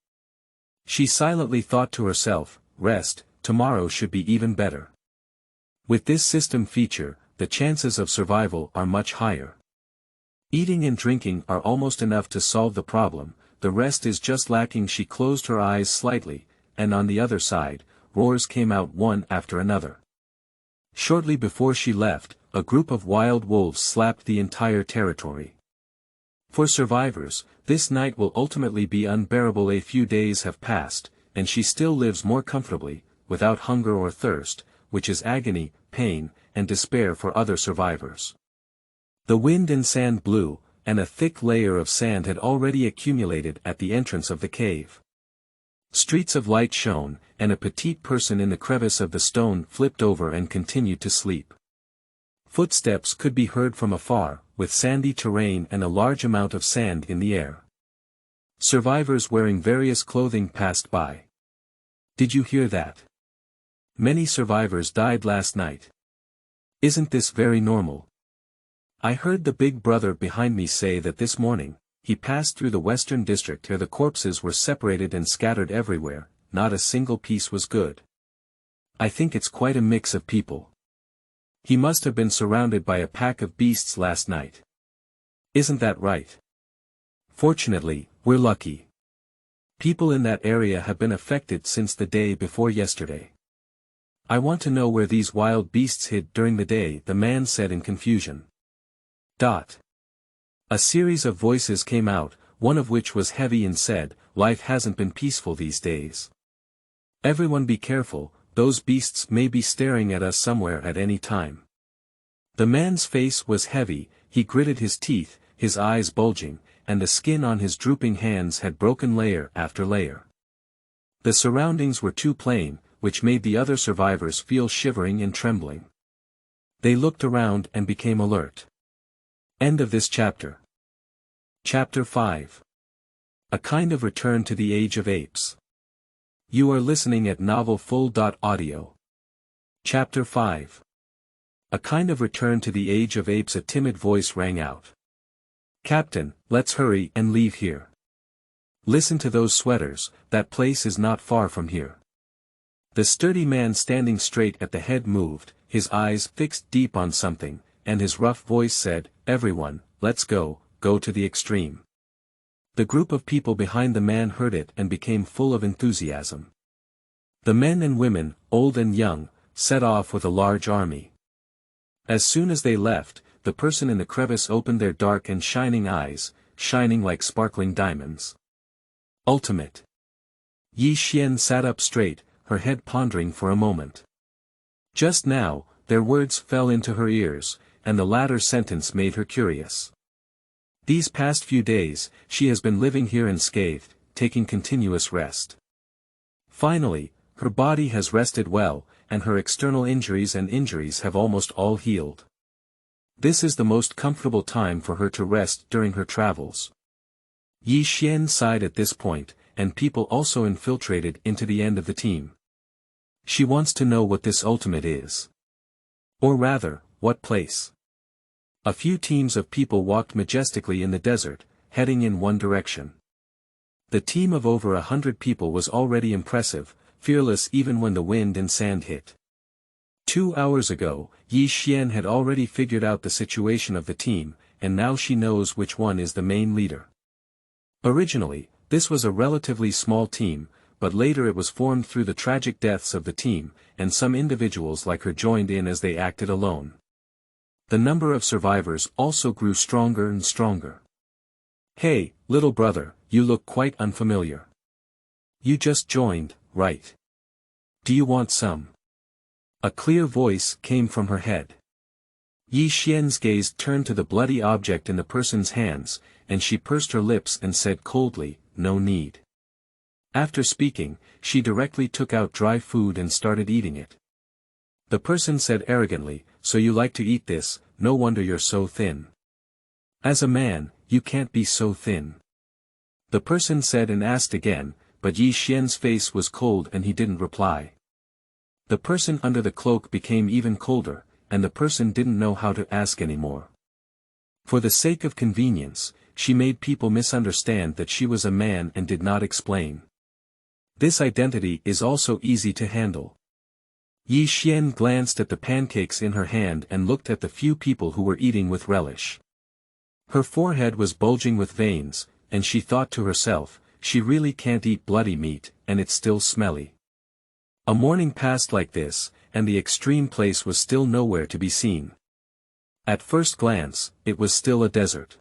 Speaker 1: She silently thought to herself, rest, tomorrow should be even better. With this system feature, the chances of survival are much higher. Eating and drinking are almost enough to solve the problem, the rest is just lacking. She closed her eyes slightly, and on the other side, roars came out one after another. Shortly before she left, a group of wild wolves slapped the entire territory. For survivors, this night will ultimately be unbearable. A few days have passed, and she still lives more comfortably, without hunger or thirst, which is agony, pain, and despair for other survivors. The wind and sand blew, and a thick layer of sand had already accumulated at the entrance of the cave. Streets of light shone, and a petite person in the crevice of the stone flipped over and continued to sleep. Footsteps could be heard from afar, with sandy terrain and a large amount of sand in the air. Survivors wearing various clothing passed by. Did you hear that? Many survivors died last night. Isn't this very normal? I heard the big brother behind me say that this morning, he passed through the western district where the corpses were separated and scattered everywhere, not a single piece was good. I think it's quite a mix of people. He must have been surrounded by a pack of beasts last night. Isn't that right? Fortunately, we're lucky. People in that area have been affected since the day before yesterday. I want to know where these wild beasts hid during the day, the man said in confusion. A series of voices came out, one of which was heavy and said, life hasn't been peaceful these days. Everyone be careful, those beasts may be staring at us somewhere at any time. The man's face was heavy, he gritted his teeth, his eyes bulging, and the skin on his drooping hands had broken layer after layer. The surroundings were too plain, which made the other survivors feel shivering and trembling. They looked around and became alert. End of this chapter. Chapter 5. A kind of return to the age of apes. You are listening at novelfull.audio. Chapter 5. A kind of return to the age of apes. A timid voice rang out. Captain, let's hurry and leave here. Listen to those sweaters, that place is not far from here. The sturdy man standing straight at the head moved, his eyes fixed deep on something, and his rough voice said, everyone, let's go, go to the extreme. The group of people behind the man heard it and became full of enthusiasm. The men and women, old and young, set off with a large army. As soon as they left, the person in the crevice opened their dark and shining eyes, shining like sparkling diamonds. Ultimate. Yi Xian sat up straight, her head pondering for a moment. Just now, their words fell into her ears, and the latter sentence made her curious. These past few days, she has been living here unscathed, taking continuous rest. Finally, her body has rested well, and her external injuries have almost all healed. This is the most comfortable time for her to rest during her travels. Yi Xian sighed at this point, and people also infiltrated into the end of the team. She wants to know what this ultimate is. Or rather, what place. A few teams of people walked majestically in the desert, heading in one direction. The team of over 100 people was already impressive, fearless even when the wind and sand hit. 2 hours ago, Yi Xian had already figured out the situation of the team, and now she knows which one is the main leader. Originally, this was a relatively small team, but later it was formed through the tragic deaths of the team, and some individuals like her joined in as they acted alone. The number of survivors also grew stronger and stronger. Hey, little brother, you look quite unfamiliar. You just joined, right? Do you want some? A clear voice came from her head. Yi Xian's gaze turned to the bloody object in the person's hands, and she pursed her lips and said coldly, "No need." After speaking, she directly took out dry food and started eating it. The person said arrogantly, "So you like to eat this, no wonder you're so thin. As a man, you can't be so thin." The person said and asked again, but Yi Xian's face was cold and he didn't reply. The person under the cloak became even colder, and the person didn't know how to ask anymore. For the sake of convenience, she made people misunderstand that she was a man and did not explain. This identity is also easy to handle. Yi Xian glanced at the pancakes in her hand and looked at the few people who were eating with relish. Her forehead was bulging with veins, and she thought to herself, she really can't eat bloody meat, and it's still smelly. A morning passed like this, and the extreme place was still nowhere to be seen. At first glance, it was still a desert.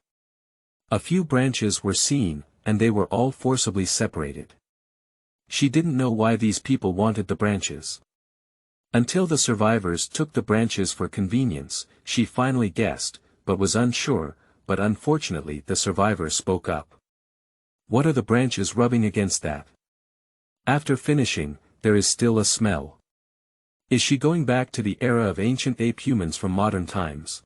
Speaker 1: A few branches were seen, and they were all forcibly separated. She didn't know why these people wanted the branches. Until the survivors took the branches for convenience, she finally guessed, but was unsure, but unfortunately the survivor spoke up. "What are the branches rubbing against that? After finishing, there is still a smell. Is she going back to the era of ancient ape humans from modern times?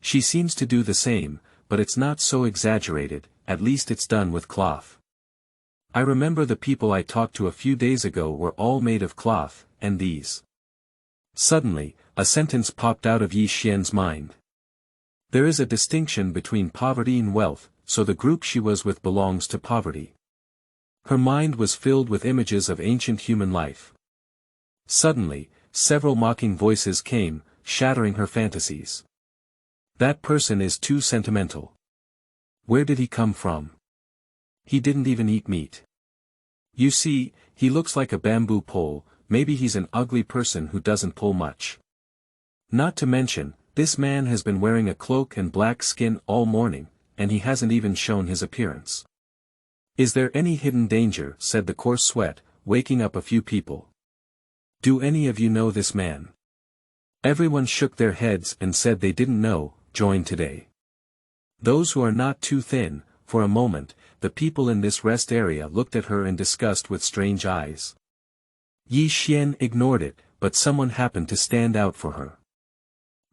Speaker 1: She seems to do the same, but it's not so exaggerated, at least it's done with cloth. I remember the people I talked to a few days ago were all made of cloth, and these." Suddenly, a sentence popped out of Yi Xian's mind. There is a distinction between poverty and wealth, so the group she was with belongs to poverty. Her mind was filled with images of ancient human life. Suddenly, several mocking voices came, shattering her fantasies. "That person is too sentimental. Where did he come from? He didn't even eat meat. You see, he looks like a bamboo pole, maybe he's an ugly person who doesn't pull much. Not to mention, this man has been wearing a cloak and black skin all morning, and he hasn't even shown his appearance. Is there any hidden danger?" said the coarse sweat, waking up a few people. "Do any of you know this man?" Everyone shook their heads and said they didn't know. Join today. Those who are not too thin. For a moment, the people in this rest area looked at her in disgust with strange eyes. Yi Xian ignored it, but someone happened to stand out for her.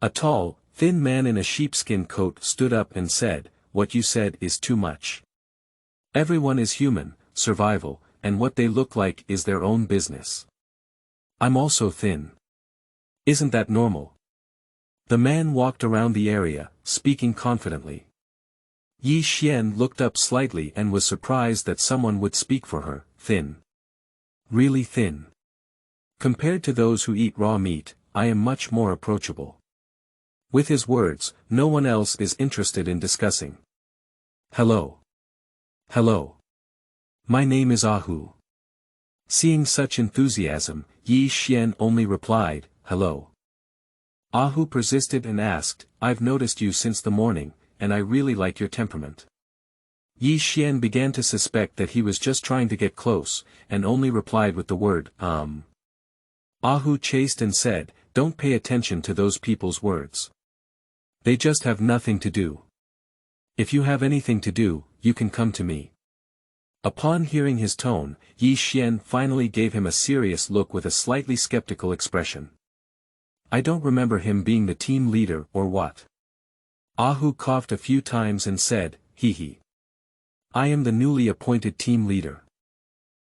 Speaker 1: A tall, thin man in a sheepskin coat stood up and said, "What you said is too much. Everyone is human, survival, and what they look like is their own business. I'm also thin. Isn't that normal?" The man walked around the area, speaking confidently. Yi Xian looked up slightly and was surprised that someone would speak for her. Thin. Really thin. Compared to those who eat raw meat, I am much more approachable. With his words, no one else is interested in discussing. Hello. Hello. My name is Ahu. Seeing such enthusiasm, Yi Xian only replied, hello. Ahu persisted and asked, I've noticed you since the morning, and I really like your temperament. Yi Xian began to suspect that he was just trying to get close, and only replied with the word, Ahu chased and said, don't pay attention to those people's words. They just have nothing to do. If you have anything to do, you can come to me. Upon hearing his tone, Yi Xian finally gave him a serious look with a slightly skeptical expression. I don't remember him being the team leader or what. Ahu coughed a few times and said, hee. I am the newly appointed team leader.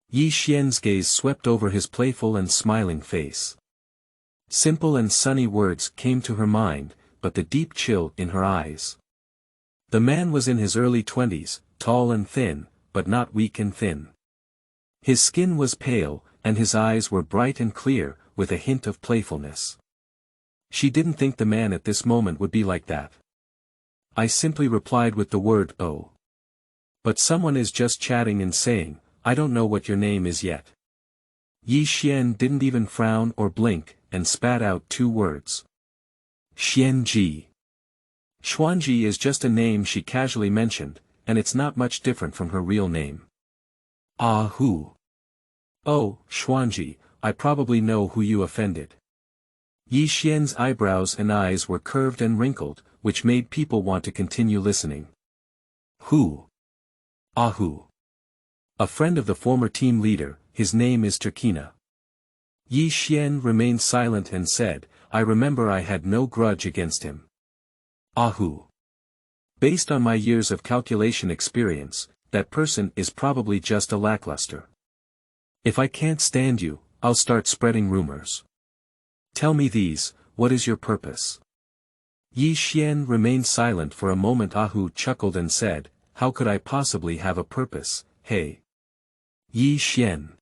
Speaker 1: Yi Xian's gaze swept over his playful and smiling face. Simple and sunny words came to her mind, but the deep chill in her eyes. The man was in his early 20s, tall and thin, but not weak and thin. His skin was pale, and his eyes were bright and clear, with a hint of playfulness. She didn't think the man at this moment would be like that. I simply replied with the word oh. But someone is just chatting and saying, I don't know what your name is yet. Yi Xian didn't even frown or blink, and spat out 2 words. Xianji. Xuanji is just a name she casually mentioned, and it's not much different from her real name. Ahu. Oh, Xuanji, I probably know who you offended. Yi Xian's eyebrows and eyes were curved and wrinkled, which made people want to continue listening. Who? Ahu. A friend of the former team leader, his name is Turkina. Yi Xian remained silent and said, I remember I had no grudge against him. Ahu. Based on my years of calculation experience, that person is probably just a lackluster. If I can't stand you, I'll start spreading rumors. Tell me these, what is your purpose? Yi Xian remained silent for a moment. Ahu chuckled and said, how could I possibly have a purpose, hey? Yi Xian.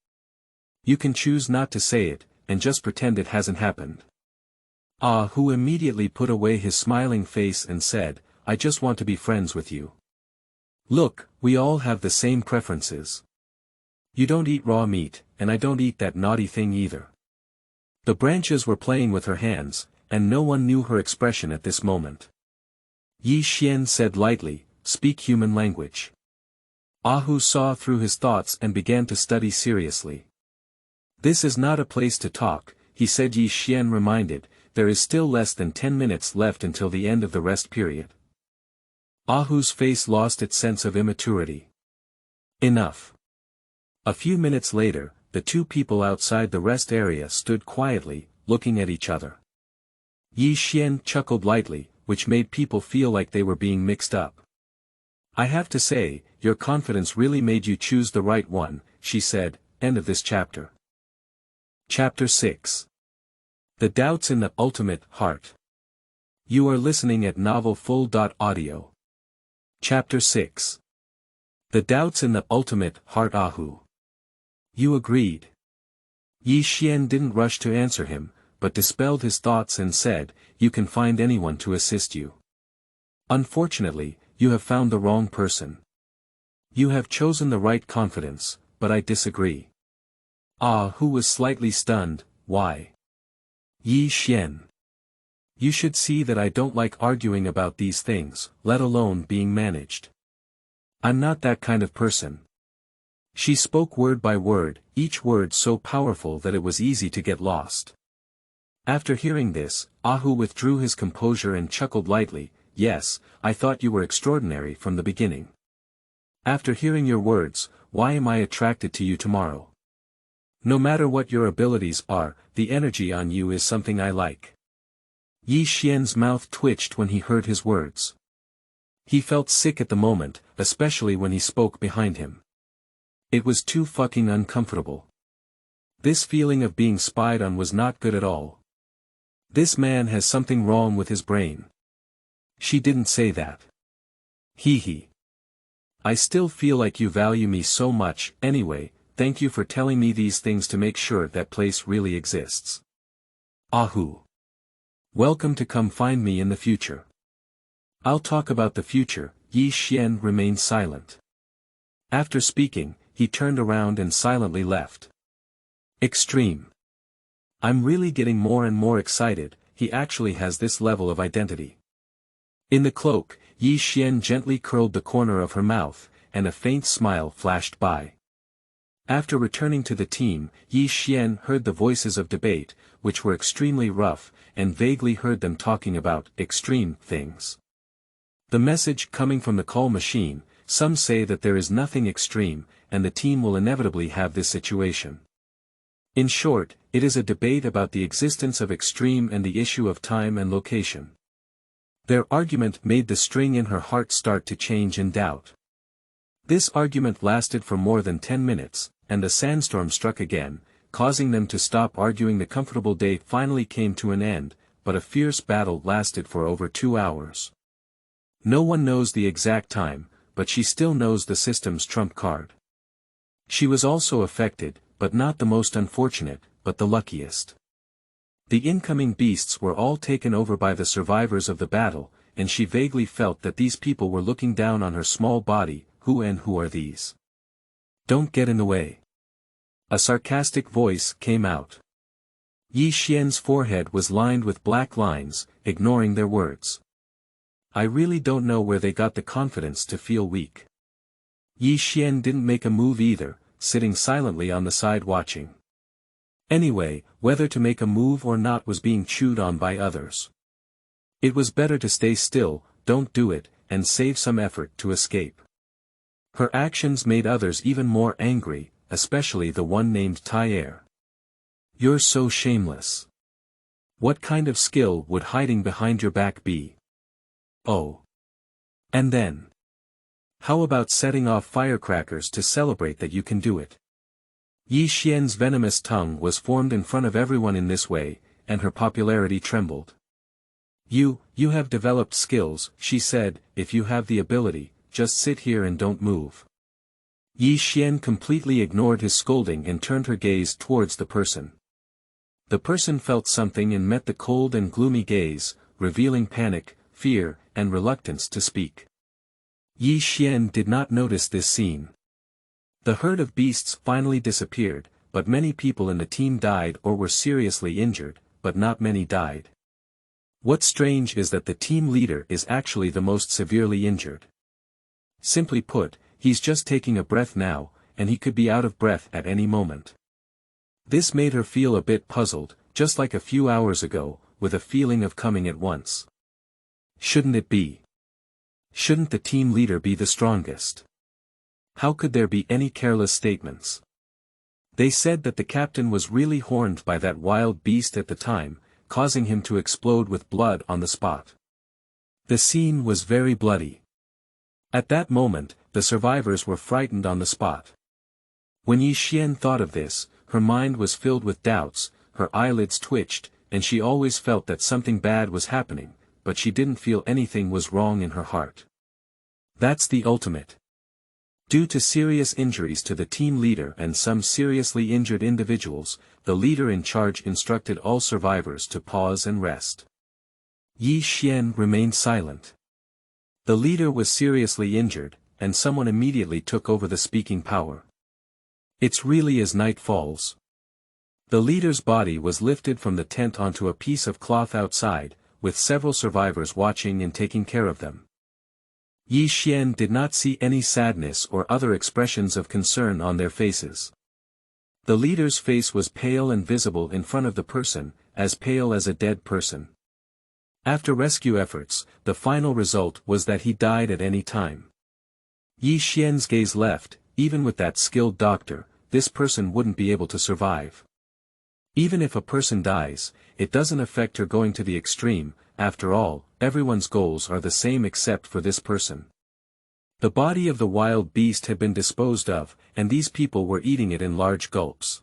Speaker 1: You can choose not to say it, and just pretend it hasn't happened. Ahu immediately put away his smiling face and said, I just want to be friends with you. Look, we all have the same preferences. You don't eat raw meat, and I don't eat that naughty thing either. The branches were playing with her hands, and no one knew her expression at this moment. Yi Xian said lightly, speak human language. Ahu saw through his thoughts and began to study seriously. This is not a place to talk, he said. Yi Xian reminded, there is still less than 10 minutes left until the end of the rest period. Ahu's face lost its sense of immaturity. Enough. A few minutes later, the 2 people outside the rest area stood quietly, looking at each other. Yi Xian chuckled lightly, which made people feel like they were being mixed up. I have to say, your confidence really made you choose the right one, she said. End of this chapter. Chapter 6. The Doubts in the Ultimate Heart. You are listening at novelfull.audio. Chapter 6. The Doubts in the Ultimate Heart. Ahu. You agreed. Yi Xian didn't rush to answer him, but dispelled his thoughts and said, you can find anyone to assist you. Unfortunately, you have found the wrong person. You have chosen the right confidence, but I disagree. Ahu was slightly stunned. Why? Yi Xian. You should see that I don't like arguing about these things, let alone being managed. I'm not that kind of person. She spoke word by word, each word so powerful that it was easy to get lost. After hearing this, Ahu withdrew his composure and chuckled lightly. Yes, I thought you were extraordinary from the beginning. After hearing your words, why am I attracted to you tomorrow? No matter what your abilities are, the energy on you is something I like. Yi Xian's mouth twitched when he heard his words. He felt sick at the moment, especially when he spoke behind him. It was too fucking uncomfortable. This feeling of being spied on was not good at all. This man has something wrong with his brain. She didn't say that. Hee. I still feel like you value me so much. Anyway, thank you for telling me these things to make sure that place really exists. Ahu. Welcome to come find me in the future. I'll talk about the future, Yi Xian remained silent. After speaking, he turned around and silently left. Extreme. I'm really getting more and more excited, he actually has this level of identity. In the cloak, Yi Xian gently curled the corner of her mouth, and a faint smile flashed by. After returning to the team, Yi Xian heard the voices of debate, which were extremely rough, and vaguely heard them talking about extreme things. The message coming from the call machine, some say that there is nothing extreme, and the team will inevitably have this situation. In short, it is a debate about the existence of extreme and the issue of time and location. Their argument made the string in her heart start to change in doubt. This argument lasted for more than 10 minutes, and a sandstorm struck again, causing them to stop arguing. The comfortable day finally came to an end, but a fierce battle lasted for over 2 hours. No one knows the exact time, but she still knows the system's trump card. She was also affected, but not the most unfortunate, but the luckiest. The incoming beasts were all taken over by the survivors of the battle, and she vaguely felt that these people were looking down on her small body. Who are these? Don't get in the way. A sarcastic voice came out. Yi Xian's forehead was lined with black lines, ignoring their words. I really don't know where they got the confidence to feel weak. Yi Xian didn't make a move either, sitting silently on the side watching. Anyway, whether to make a move or not was being chewed on by others. It was better to stay still, don't do it, and save some effort to escape. Her actions made others even more angry, especially the one named Tyre. You're so shameless. What kind of skill would hiding behind your back be? Oh. And then. How about setting off firecrackers to celebrate that you can do it? Yi Xian's venomous tongue was formed in front of everyone in this way, and her popularity trembled. You have developed skills, she said, if you have the ability. Just sit here and don't move. Yi Xian completely ignored his scolding and turned her gaze towards the person. The person felt something and met the cold and gloomy gaze, revealing panic, fear, and reluctance to speak. Yi Xian did not notice this scene. The herd of beasts finally disappeared, but many people in the team died or were seriously injured, but not many died. What's strange is that the team leader is actually the most severely injured. Simply put, he's just taking a breath now, and he could be out of breath at any moment. This made her feel a bit puzzled, just like a few hours ago, with a feeling of coming at once. Shouldn't it be? Shouldn't the team leader be the strongest? How could there be any careless statements? They said that the captain was really horned by that wild beast at the time, causing him to explode with blood on the spot. The scene was very bloody. At that moment, the survivors were frightened on the spot. When Yi Xian thought of this, her mind was filled with doubts, her eyelids twitched, and she always felt that something bad was happening, but she didn't feel anything was wrong in her heart. That's the ultimate. Due to serious injuries to the team leader and some seriously injured individuals, the leader in charge instructed all survivors to pause and rest. Yi Xian remained silent. The leader was seriously injured, and someone immediately took over the speaking power. It's really as night falls. The leader's body was lifted from the tent onto a piece of cloth outside, with several survivors watching and taking care of them. Yi Xian did not see any sadness or other expressions of concern on their faces. The leader's face was pale and visible in front of the person, as pale as a dead person. After rescue efforts, the final result was that he died at any time. Yi Xian's gaze left, even with that skilled doctor, this person wouldn't be able to survive. Even if a person dies, it doesn't affect her going to the extreme. After all, everyone's goals are the same except for this person. The body of the wild beast had been disposed of, and these people were eating it in large gulps.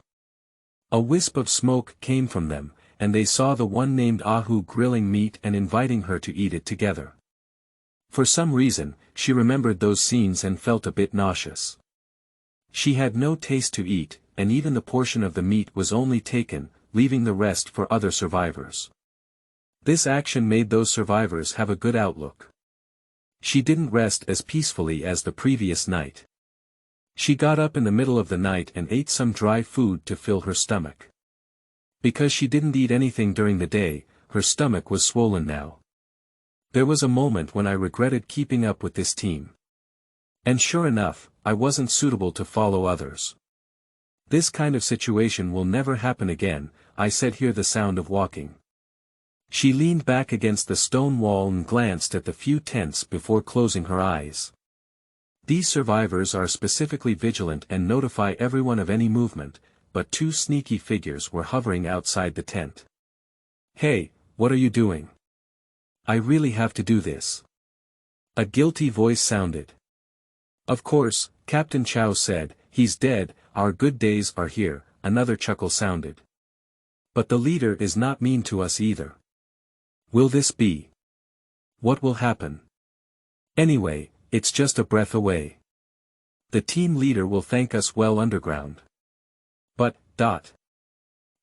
Speaker 1: A wisp of smoke came from them, and they saw the one named Ahu grilling meat and inviting her to eat it together. For some reason, she remembered those scenes and felt a bit nauseous. She had no taste to eat, and even the portion of the meat was only taken, leaving the rest for other survivors. This action made those survivors have a good outlook. She didn't rest as peacefully as the previous night. She got up in the middle of the night and ate some dry food to fill her stomach. Because she didn't eat anything during the day, her stomach was swollen now. There was a moment when I regretted keeping up with this team. And sure enough, I wasn't suitable to follow others. This kind of situation will never happen again, I said. Hear the sound of walking. She leaned back against the stone wall and glanced at the few tents before closing her eyes. These survivors are specifically vigilant and notify everyone of any movement, but two sneaky figures were hovering outside the tent. Hey, what are you doing? I really have to do this. A guilty voice sounded. Of course, Captain Chow said, he's dead, our good days are here, another chuckle sounded. But the leader is not mean to us either. Will this be? What will happen? Anyway, it's just a breath away. The team leader will thank us well underground. But,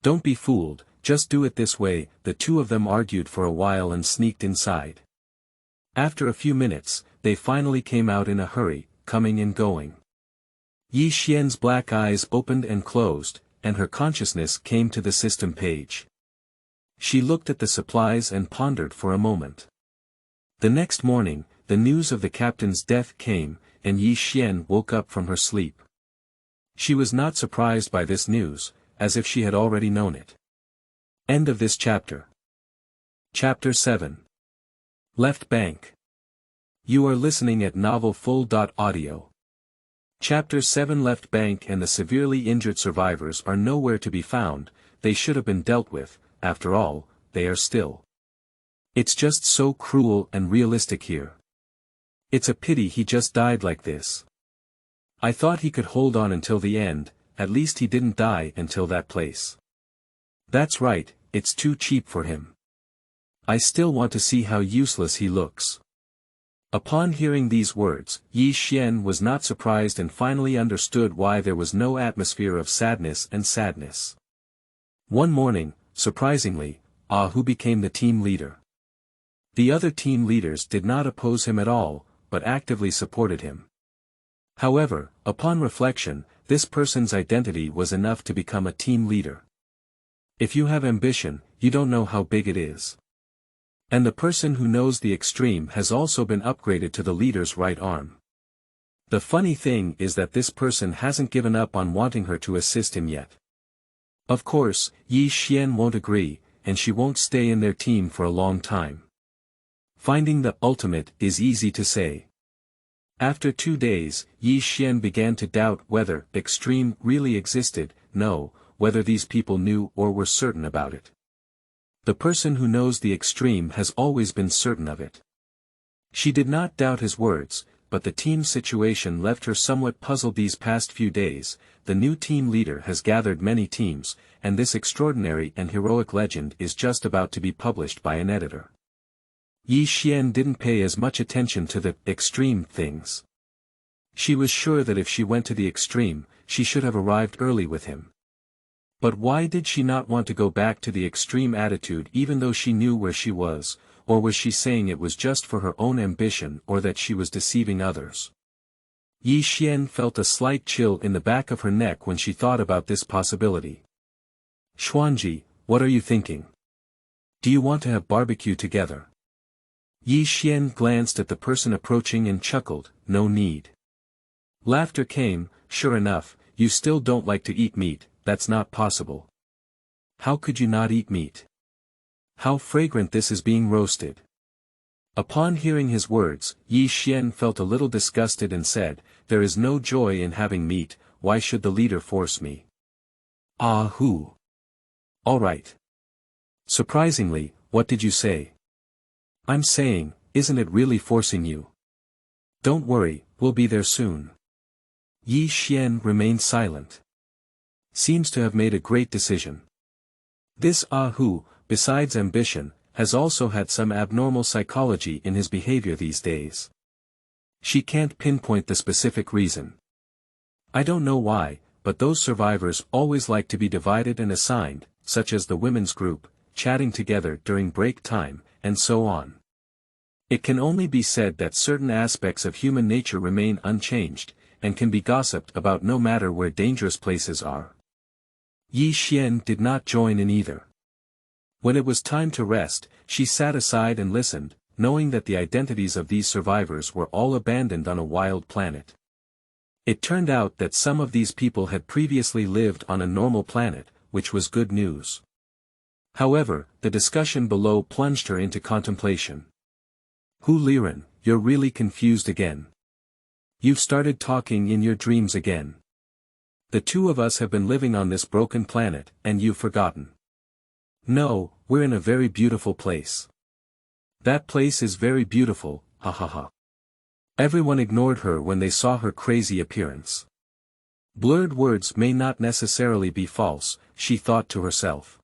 Speaker 1: Don't be fooled, just do it this way. The two of them argued for a while and sneaked inside. After a few minutes, they finally came out in a hurry, coming and going. Yi Xian's black eyes opened and closed, and her consciousness came to the system page. She looked at the supplies and pondered for a moment. The next morning, the news of the captain's death came, and Yi Xian woke up from her sleep. She was not surprised by this news, as if she had already known it. End of this chapter. Chapter 7. Left Bank. You are listening at novelfull.audio. Chapter 7. Left Bank and the severely injured survivors are nowhere to be found. They should have been dealt with, after all, they are still. It's just so cruel and realistic here. It's a pity he just died like this. I thought he could hold on until the end, at least he didn't die until that place. That's right, it's too cheap for him. I still want to see how useless he looks. Upon hearing these words, Yi Xian was not surprised and finally understood why there was no atmosphere of sadness and sadness. One morning, surprisingly, Hu became the team leader. The other team leaders did not oppose him at all, but actively supported him. However, upon reflection, this person's identity was enough to become a team leader. If you have ambition, you don't know how big it is. And the person who knows the extreme has also been upgraded to the leader's right arm. The funny thing is that this person hasn't given up on wanting her to assist him yet. Of course, Yi Xian won't agree, and she won't stay in their team for a long time. Finding the ultimate is easy to say. After 2 days, Yi Xian began to doubt whether extreme really existed, whether these people knew or were certain about it. The person who knows the extreme has always been certain of it. She did not doubt his words, but the team situation left her somewhat puzzled these past few days. The new team leader has gathered many teams, and this extraordinary and heroic legend is just about to be published by an editor. Yi Xian didn't pay as much attention to the extreme things. She was sure that if she went to the extreme, she should have arrived early with him. But why did she not want to go back to the extreme attitude even though she knew where she was, or was she saying it was just for her own ambition or that she was deceiving others? Yi Xian felt a slight chill in the back of her neck when she thought about this possibility. Xuanji, what are you thinking? Do you want to have barbecue together? Yi Xian glanced at the person approaching and chuckled, no need. Laughter came. Sure enough, you still don't like to eat meat, that's not possible. How could you not eat meat? How fragrant this is being roasted. Upon hearing his words, Yi Xian felt a little disgusted and said, there is no joy in having meat, why should the leader force me? All right. Surprisingly, what did you say? I'm saying, isn't it really forcing you? Don't worry, we'll be there soon. Yi Xian remained silent. Seems to have made a great decision. This besides ambition, has also had some abnormal psychology in his behavior these days. She can't pinpoint the specific reason. I don't know why, but those survivors always like to be divided and assigned, such as the women's group, chatting together during break time, and so on. It can only be said that certain aspects of human nature remain unchanged, and can be gossiped about no matter where dangerous places are. Yi Xian did not join in either. When it was time to rest, she sat aside and listened, knowing that the identities of these survivors were all abandoned on a wild planet. It turned out that some of these people had previously lived on a normal planet, which was good news. However, the discussion below plunged her into contemplation. Hu Liren, you're really confused again. You've started talking in your dreams again. The two of us have been living on this broken planet, and you've forgotten. No, we're in a very beautiful place. That place is very beautiful, ha ha ha. Everyone ignored her when they saw her crazy appearance. Blurred words may not necessarily be false, she thought to herself.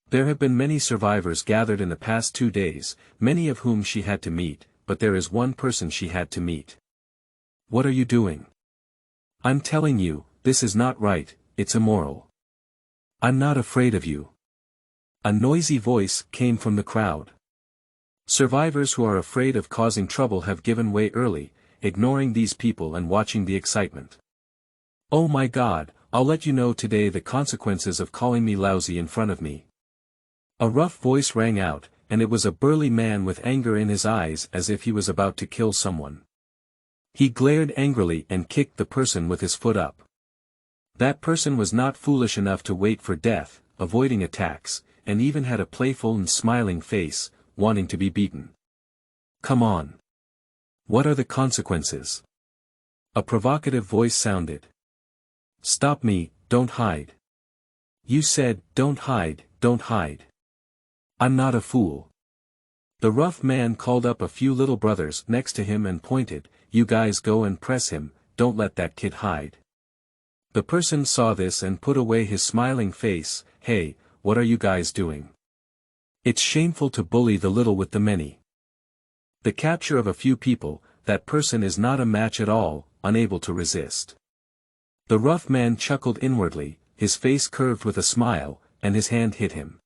Speaker 1: There have been many survivors gathered in the past 2 days, many of whom she had to meet, but there is one person she had to meet. What are you doing? I'm telling you, this is not right, it's immoral. I'm not afraid of you. A noisy voice came from the crowd. Survivors who are afraid of causing trouble have given way early, ignoring these people and watching the excitement. Oh my God, I'll let you know today the consequences of calling me lousy in front of me. A rough voice rang out, and it was a burly man with anger in his eyes as if he was about to kill someone. He glared angrily and kicked the person with his foot up. That person was not foolish enough to wait for death, avoiding attacks, and even had a playful and smiling face, wanting to be beaten. Come on. What are the consequences? A provocative voice sounded. Stop me, don't hide. You said, don't hide, don't hide. I'm not a fool. The rough man called up a few little brothers next to him and pointed, you guys go and press him, don't let that kid hide. The person saw this and put away his smiling face, hey, what are you guys doing? It's shameful to bully the little with the many. The capture of a few people, that person is not a match at all, unable to resist. The rough man chuckled inwardly, his face curved with a smile, and his hand hit him.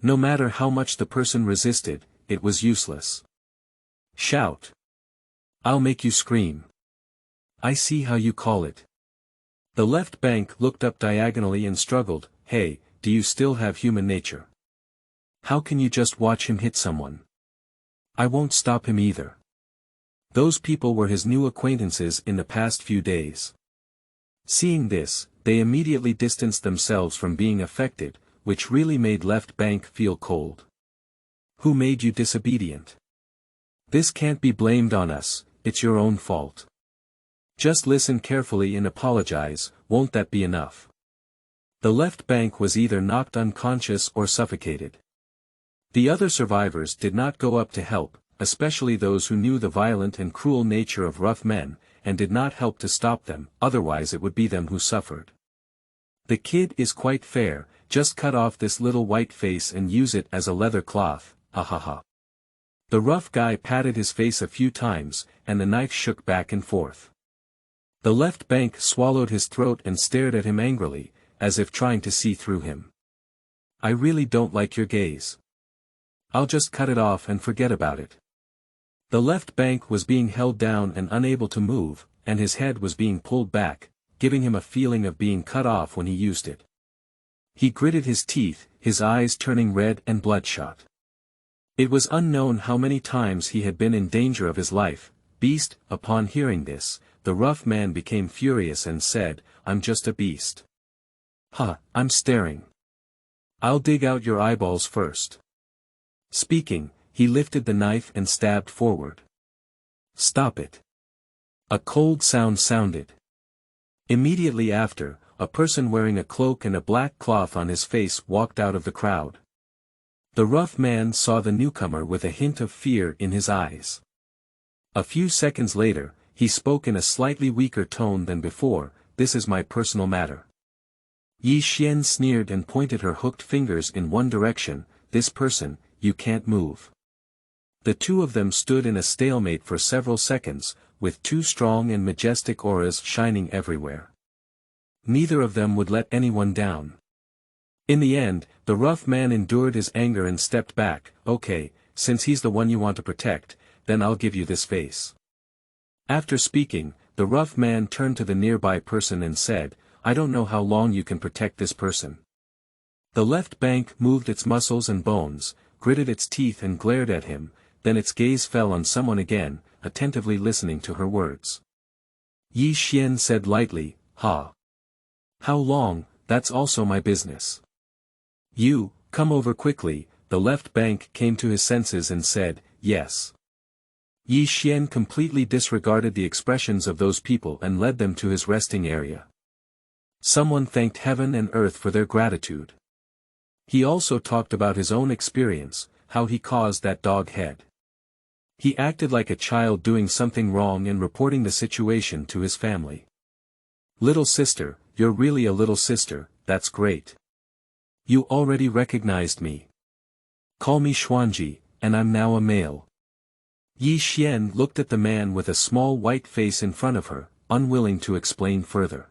Speaker 1: No matter how much the person resisted, it was useless. Shout. I'll make you scream. I see how you call it. The left bank looked up diagonally and struggled, hey, do you still have human nature? How can you just watch him hit someone? I won't stop him either. Those people were his new acquaintances in the past few days. Seeing this, they immediately distanced themselves from being affected, which really made left bank feel cold. Who made you disobedient? This can't be blamed on us, it's your own fault. Just listen carefully and apologize, won't that be enough? The left bank was either knocked unconscious or suffocated. The other survivors did not go up to help, especially those who knew the violent and cruel nature of rough men, and did not help to stop them, otherwise it would be them who suffered. The kid is quite fair, just cut off this little white face and use it as a leather cloth, ahaha. The rough guy patted his face a few times, and the knife shook back and forth. The left bank swallowed his throat and stared at him angrily, as if trying to see through him. I really don't like your gaze. I'll just cut it off and forget about it. The left bank was being held down and unable to move, and his head was being pulled back, giving him a feeling of being cut off when he used it. He gritted his teeth, his eyes turning red and bloodshot. It was unknown how many times he had been in danger of his life. Beast. Upon hearing this, the rough man became furious and said, I'm just a beast. I'm staring. I'll dig out your eyeballs first. Speaking, he lifted the knife and stabbed forward. Stop it. A cold sound sounded. Immediately after, a person wearing a cloak and a black cloth on his face walked out of the crowd. The rough man saw the newcomer with a hint of fear in his eyes. A few seconds later, he spoke in a slightly weaker tone than before, this is my personal matter. Yi Xian sneered and pointed her hooked fingers in one direction, this person, you can't move. The two of them stood in a stalemate for several seconds, with two strong and majestic auras shining everywhere. Neither of them would let anyone down. In the end, the rough man endured his anger and stepped back, okay, since he's the one you want to protect, then I'll give you this face. After speaking, the rough man turned to the nearby person and said, I don't know how long you can protect this person. The left bank moved its muscles and bones, gritted its teeth and glared at him, then its gaze fell on someone again, attentively listening to her words. Yi Xian said lightly, Ha. How long, that's also my business. You, come over quickly. The left bank came to his senses and said, yes. Yi Xian completely disregarded the expressions of those people and led them to his resting area. Someone thanked heaven and earth for their gratitude. He also talked about his own experience, how he caused that dog head. He acted like a child doing something wrong and reporting the situation to his family. Little sister, you're really a little sister, that's great. You already recognized me. Call me Xuanji, and I'm now a male. Yi Xian looked at the man with a small white face in front of her, unwilling to explain further.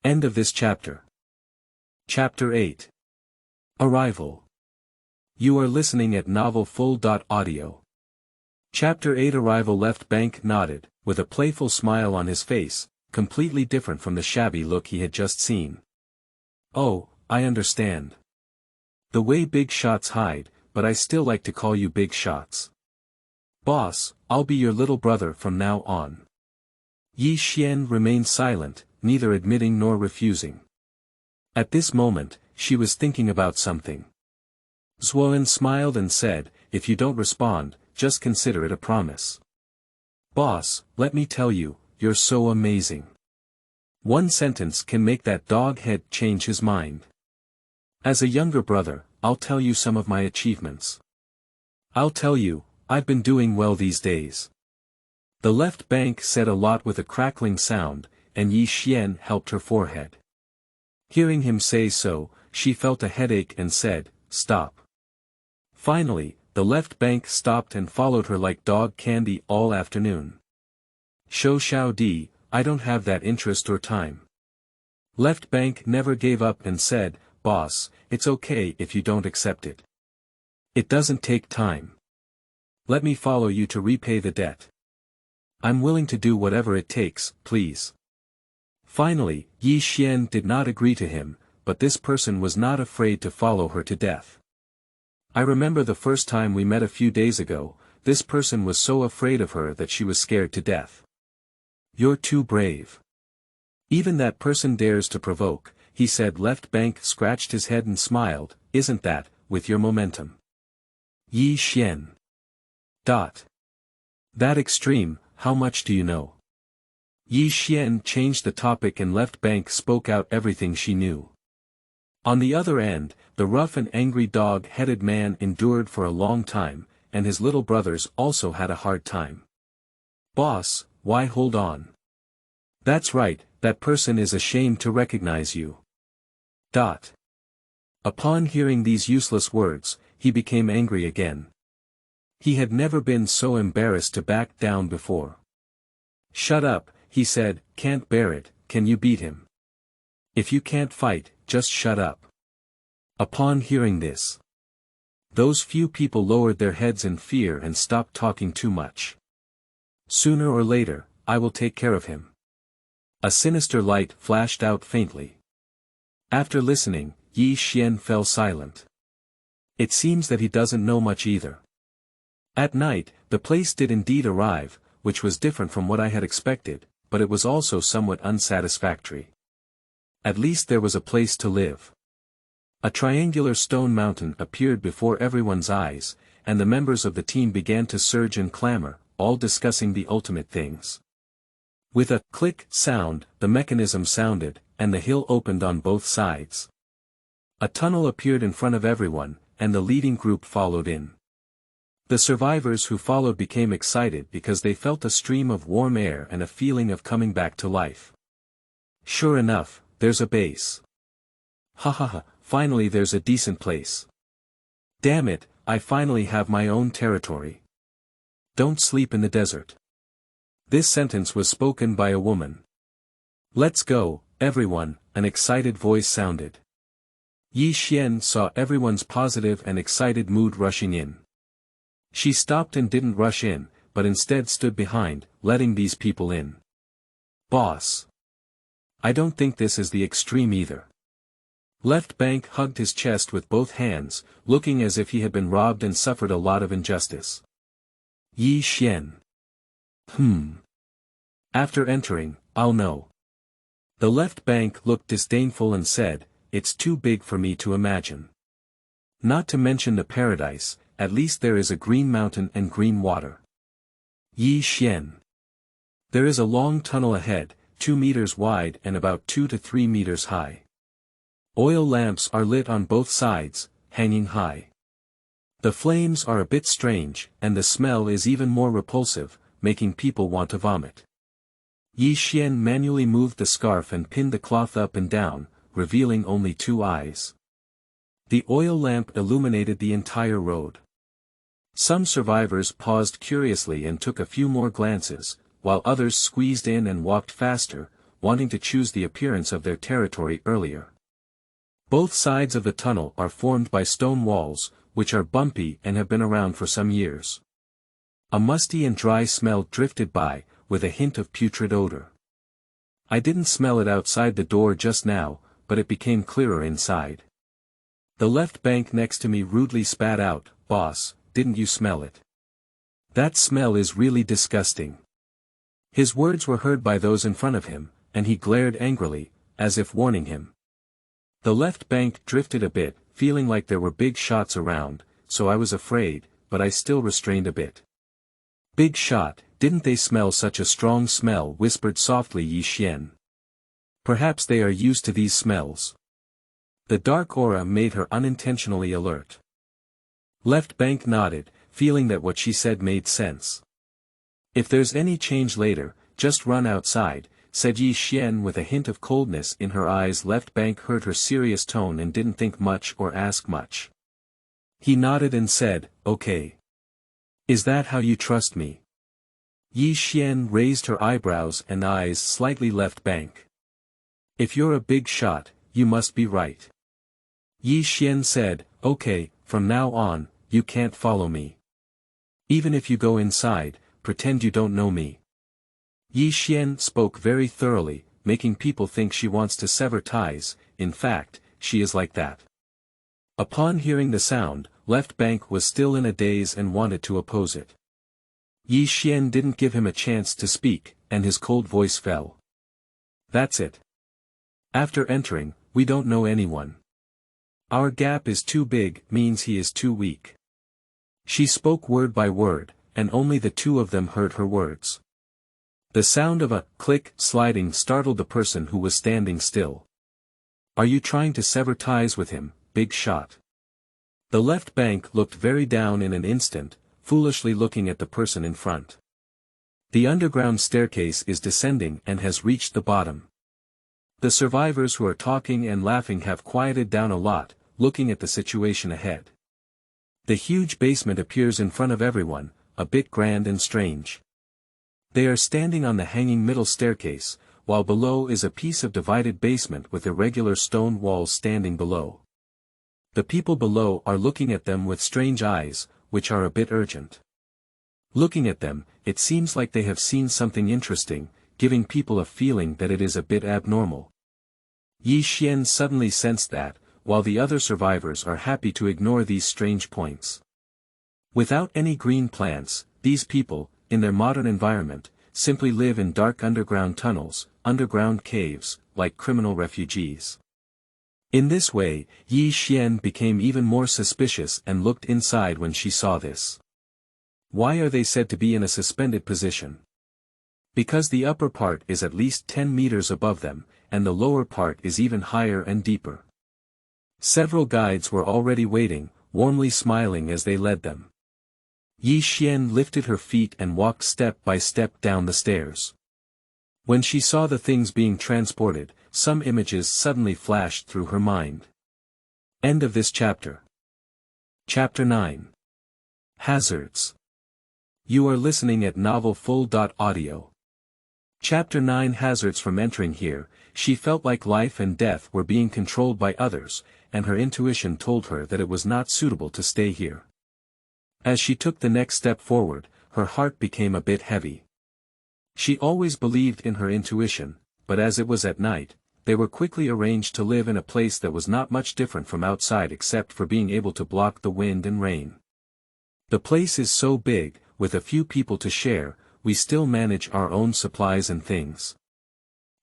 Speaker 1: End of this chapter. Chapter 8. Arrival. You are listening at novelfull.audio. Chapter 8. Arrival. Left bank nodded, with a playful smile on his face, completely different from the shabby look he had just seen. Oh, I understand. The way big shots hide, but I still like to call you big shots. Boss, I'll be your little brother from now on. Yi Xian remained silent, neither admitting nor refusing. At this moment, she was thinking about something. Xuan smiled and said, if you don't respond, just consider it a promise. Boss, let me tell you, you're so amazing. One sentence can make that dog head change his mind. As a younger brother, I'll tell you some of my achievements. I'll tell you, I've been doing well these days. The left bank said a lot with a crackling sound, and Yi Xian helped her forehead. Hearing him say so, she felt a headache and said, stop. Finally, the left bank stopped and followed her like dog candy all afternoon. Shou Xiao Di, I don't have that interest or time. Left bank never gave up and said, boss, it's okay if you don't accept it. It doesn't take time. Let me follow you to repay the debt. I'm willing to do whatever it takes, please. Finally, Yi Xian did not agree to him, but this person was not afraid to follow her to death. I remember the first time we met a few days ago, this person was so afraid of her that she was scared to death. You're too brave. Even that person dares to provoke, he said. Left bank scratched his head and smiled, isn't that, with your momentum? Yi Xian. That extreme, how much do you know? Yi Xian changed the topic and left bank spoke out everything she knew. On the other end, the rough and angry dog-headed man endured for a long time, and his little brothers also had a hard time. Boss, why hold on? That's right, that person is ashamed to recognize you. Upon hearing these useless words, he became angry again. He had never been so embarrassed to back down before. Shut up, he said, can't bear it, can you beat him? If you can't fight, just shut up. Upon hearing this, those few people lowered their heads in fear and stopped talking too much. Sooner or later, I will take care of him. A sinister light flashed out faintly. After listening, Yi Xian fell silent. It seems that he doesn't know much either. At night, the place did indeed arrive, which was different from what I had expected, but it was also somewhat unsatisfactory. At least there was a place to live. A triangular stone mountain appeared before everyone's eyes, and the members of the team began to surge and clamor, all discussing the ultimate things. With a click sound, the mechanism sounded, and the hill opened on both sides. A tunnel appeared in front of everyone, and the leading group followed in. The survivors who followed became excited because they felt a stream of warm air and a feeling of coming back to life. Sure enough, there's a base. Ha ha ha, finally there's a decent place. Damn it, I finally have my own territory. Don't sleep in the desert. This sentence was spoken by a woman. Let's go, everyone, an excited voice sounded. Yi Xian saw everyone's positive and excited mood rushing in. She stopped and didn't rush in, but instead stood behind, letting these people in. Boss. I don't think this is the extreme either. Left Bank hugged his chest with both hands, looking as if he had been robbed and suffered a lot of injustice. Yi Xian. After entering, I'll know. The Left Bank looked disdainful and said, it's too big for me to imagine. Not to mention the paradise, at least there is a green mountain and green water. Yi Xian. There is a long tunnel ahead, 2 meters wide and about 2 to 3 meters high. Oil lamps are lit on both sides, hanging high. The flames are a bit strange, and the smell is even more repulsive, making people want to vomit. Yi Xian manually moved the scarf and pinned the cloth up and down, revealing only 2 eyes. The oil lamp illuminated the entire road. Some survivors paused curiously and took a few more glances, while others squeezed in and walked faster, wanting to choose the appearance of their territory earlier. Both sides of the tunnel are formed by stone walls, which are bumpy and have been around for some years. A musty and dry smell drifted by, with a hint of putrid odor. I didn't smell it outside the door just now, but it became clearer inside. The Left Bank next to me rudely spat out, "Boss, didn't you smell it? That smell is really disgusting." His words were heard by those in front of him, and he glared angrily, as if warning him. The Left Bank drifted a bit, feeling like there were big shots around, so I was afraid, but I still restrained a bit. "Big shot, didn't they smell such a strong smell?" whispered softly Yi Xian. "Perhaps they are used to these smells." The dark aura made her unintentionally alert. Left Bank nodded, feeling that what she said made sense. "If there's any change later, just run outside," said Yi Xian with a hint of coldness in her eyes. Left Bank heard her serious tone and didn't think much or ask much. He nodded and said, "Okay. Is that how you trust me?" Yi Xian raised her eyebrows and eyes slightly. Left Bank. "If you're a big shot, you must be right." Yi Xian said, "Okay, from now on, you can't follow me. Even if you go inside, pretend you don't know me." Yi Xian spoke very thoroughly, making people think she wants to sever ties. In fact, she is like that. Upon hearing the sound, Left Bank was still in a daze and wanted to oppose it. Yi Xian didn't give him a chance to speak, and his cold voice fell. "That's it. After entering, we don't know anyone. Our gap is too big, means he is too weak." She spoke word by word, and only the 2 of them heard her words. The sound of a click sliding startled the person who was standing still. "Are you trying to sever ties with him, big shot?" The Left Bank looked very down in an instant, foolishly looking at the person in front. The underground staircase is descending and has reached the bottom. The survivors who are talking and laughing have quieted down a lot, looking at the situation ahead. The huge basement appears in front of everyone, a bit grand and strange. They are standing on the hanging middle staircase, while below is a piece of divided basement with irregular stone walls standing below. The people below are looking at them with strange eyes, which are a bit urgent. Looking at them, it seems like they have seen something interesting, giving people a feeling that it is a bit abnormal. Yi Xian suddenly sensed that, while the other survivors are happy to ignore these strange points. Without any green plants, these people, in their modern environment, simply live in dark underground tunnels, underground caves, like criminal refugees. In this way, Yi Xian became even more suspicious and looked inside when she saw this. Why are they said to be in a suspended position? Because the upper part is at least 10 meters above them, and the lower part is even higher and deeper. Several guides were already waiting, warmly smiling as they led them. Yi Xian lifted her feet and walked step by step down the stairs. When she saw the things being transported, some images suddenly flashed through her mind. End of this chapter. Chapter 9. Hazards. You are listening at novelfull.audio. Chapter 9. Hazards. From entering here, she felt like life and death were being controlled by others, and her intuition told her that it was not suitable to stay here. As she took the next step forward, her heart became a bit heavy. She always believed in her intuition, but as it was at night, they were quickly arranged to live in a place that was not much different from outside except for being able to block the wind and rain. The place is so big, with a few people to share, we still manage our own supplies and things.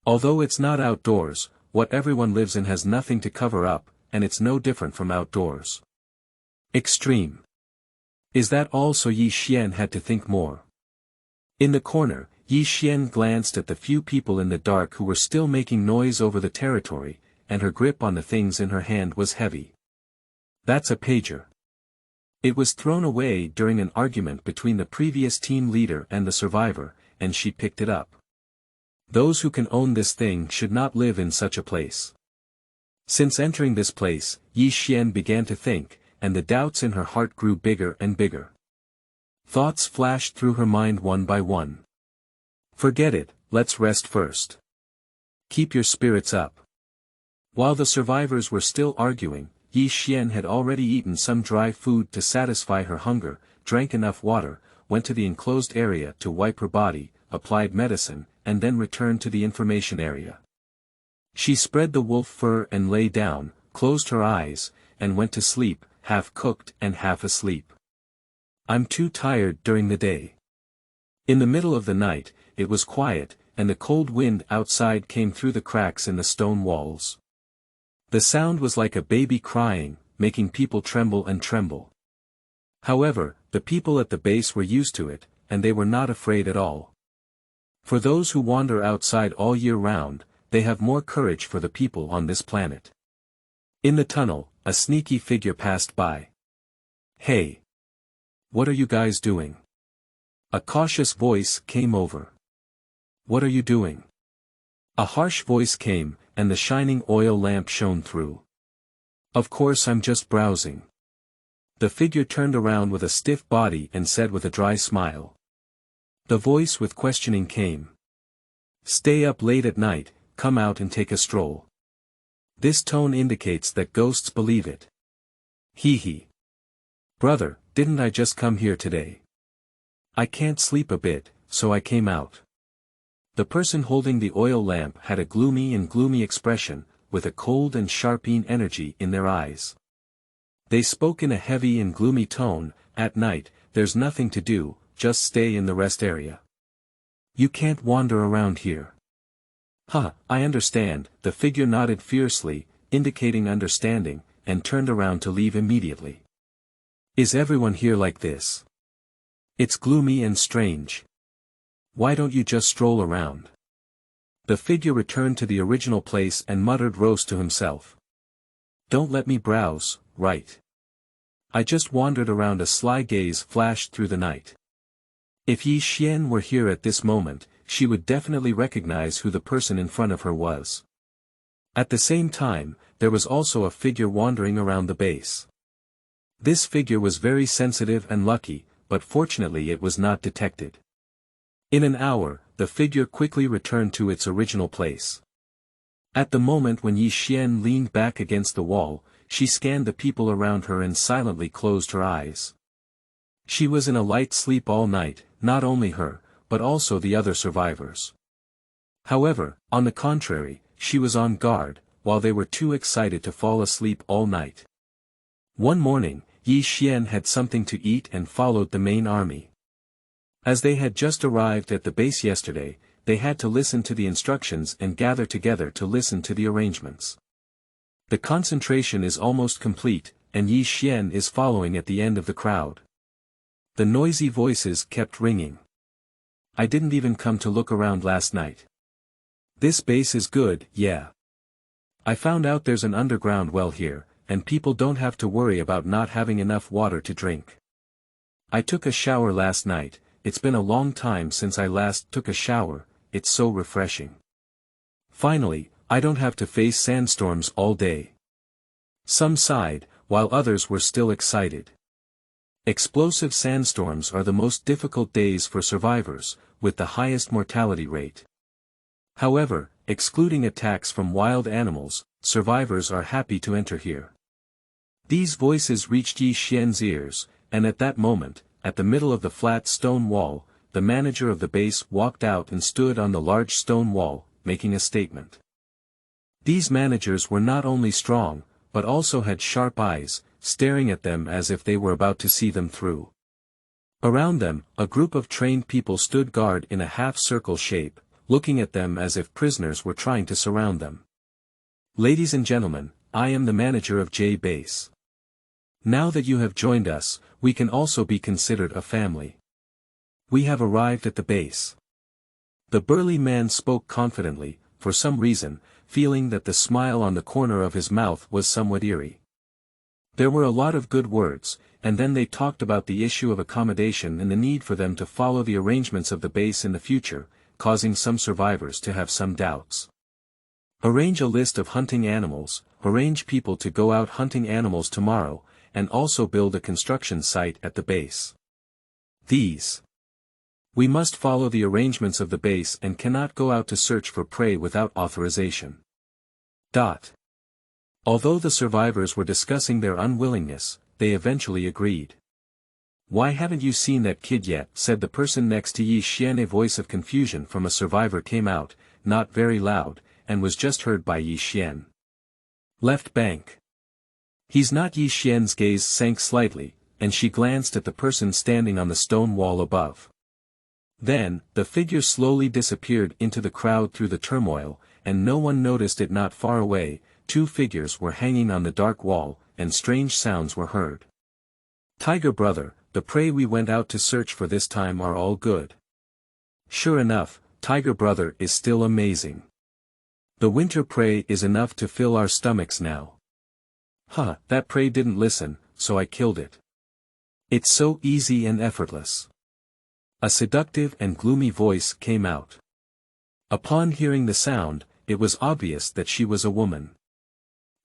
Speaker 1: Although it's not outdoors, what everyone lives in has nothing to cover up, and it's no different from outdoors. Extreme. Is that all? So Yi Xian had to think more. In the corner, Yi Xian glanced at the few people in the dark who were still making noise over the territory, and her grip on the things in her hand was heavy. That's a pager. It was thrown away during an argument between the previous team leader and the survivor, and she picked it up. Those who can own this thing should not live in such a place. Since entering this place, Yi Xian began to think, and the doubts in her heart grew bigger and bigger. Thoughts flashed through her mind one by one. Forget it, let's rest first. Keep your spirits up. While the survivors were still arguing, Yi Xian had already eaten some dry food to satisfy her hunger, drank enough water, went to the enclosed area to wipe her body, applied medicine, and then returned to the information area. She spread the wolf fur and lay down, closed her eyes, and went to sleep, half cooked and half asleep. I'm too tired during the day. In the middle of the night, it was quiet, and the cold wind outside came through the cracks in the stone walls. The sound was like a baby crying, making people tremble and tremble. However, the people at the base were used to it, and they were not afraid at all. For those who wander outside all year round, they have more courage for the people on this planet. In the tunnel, a sneaky figure passed by. Hey! What are you guys doing? A cautious voice came over. What are you doing? A harsh voice came, and the shining oil lamp shone through. Of course I'm just browsing. The figure turned around with a stiff body and said with a dry smile. The voice with questioning came. Stay up late at night, come out and take a stroll. This tone indicates that ghosts believe it. Hee hee. Brother, didn't I just come here today? I can't sleep a bit, so I came out. The person holding the oil lamp had a gloomy expression, with a cold and sharp energy in their eyes. They spoke in a heavy and gloomy tone. At night, there's nothing to do, just stay in the rest area. You can't wander around here. Huh, I understand. The figure nodded fiercely, indicating understanding, and turned around to leave immediately. Is everyone here like this? It's gloomy and strange. Why don't you just stroll around? The figure returned to the original place and muttered roast to himself. Don't let me browse, right? I just wandered around. A sly gaze flashed through the night. If Yi Xian were here at this moment, she would definitely recognize who the person in front of her was. At the same time, there was also a figure wandering around the base. This figure was very sensitive and lucky, but fortunately it was not detected. In an hour, the figure quickly returned to its original place. At the moment when Yi Xian leaned back against the wall, she scanned the people around her and silently closed her eyes. She was in a light sleep all night, not only her, but also the other survivors. However, on the contrary, she was on guard, while they were too excited to fall asleep all night. One morning, Yi Xian had something to eat and followed the main army. As they had just arrived at the base yesterday, they had to listen to the instructions and gather together to listen to the arrangements. The concentration is almost complete, and Yi Xian is following at the end of the crowd. The noisy voices kept ringing. I didn't even come to look around last night. This base is good, yeah. I found out there's an underground well here, and people don't have to worry about not having enough water to drink. I took a shower last night. It's been a long time since I last took a shower, it's so refreshing. Finally, I don't have to face sandstorms all day. Some sighed, while others were still excited. Explosive sandstorms are the most difficult days for survivors, with the highest mortality rate. However, excluding attacks from wild animals, survivors are happy to enter here. These voices reached Yi Xian's ears, and at that moment, at the middle of the flat stone wall, the manager of the base walked out and stood on the large stone wall, making a statement. These managers were not only strong, but also had sharp eyes, staring at them as if they were about to see them through. Around them, a group of trained people stood guard in a half-circle shape, looking at them as if prisoners were trying to surround them. Ladies and gentlemen, I am the manager of J Base. Now that you have joined us, we can also be considered a family. We have arrived at the base. The burly man spoke confidently, for some reason, feeling that the smile on the corner of his mouth was somewhat eerie. There were a lot of good words, and then they talked about the issue of accommodation and the need for them to follow the arrangements of the base in the future, causing some survivors to have some doubts. Arrange a list of hunting animals, arrange people to go out hunting animals tomorrow, and also build a construction site at the base. We must follow the arrangements of the base and cannot go out to search for prey without authorization. Although the survivors were discussing their unwillingness, they eventually agreed. "Why haven't you seen that kid yet?" said the person next to Yi Xian. A voice of confusion from a survivor came out, not very loud, and was just heard by Yi Xian. "Left bank." "He's not." Yi Xian's gaze sank slightly, and she glanced at the person standing on the stone wall above. Then, the figure slowly disappeared into the crowd through the turmoil, and no one noticed it. Not far away, two figures were hanging on the dark wall, and strange sounds were heard. "Tiger brother, the prey we went out to search for this time are all good." "Sure enough, Tiger brother is still amazing. The winter prey is enough to fill our stomachs now." That prey didn't listen, so I killed it. It's so easy and effortless." A seductive and gloomy voice came out. Upon hearing the sound, it was obvious that she was a woman.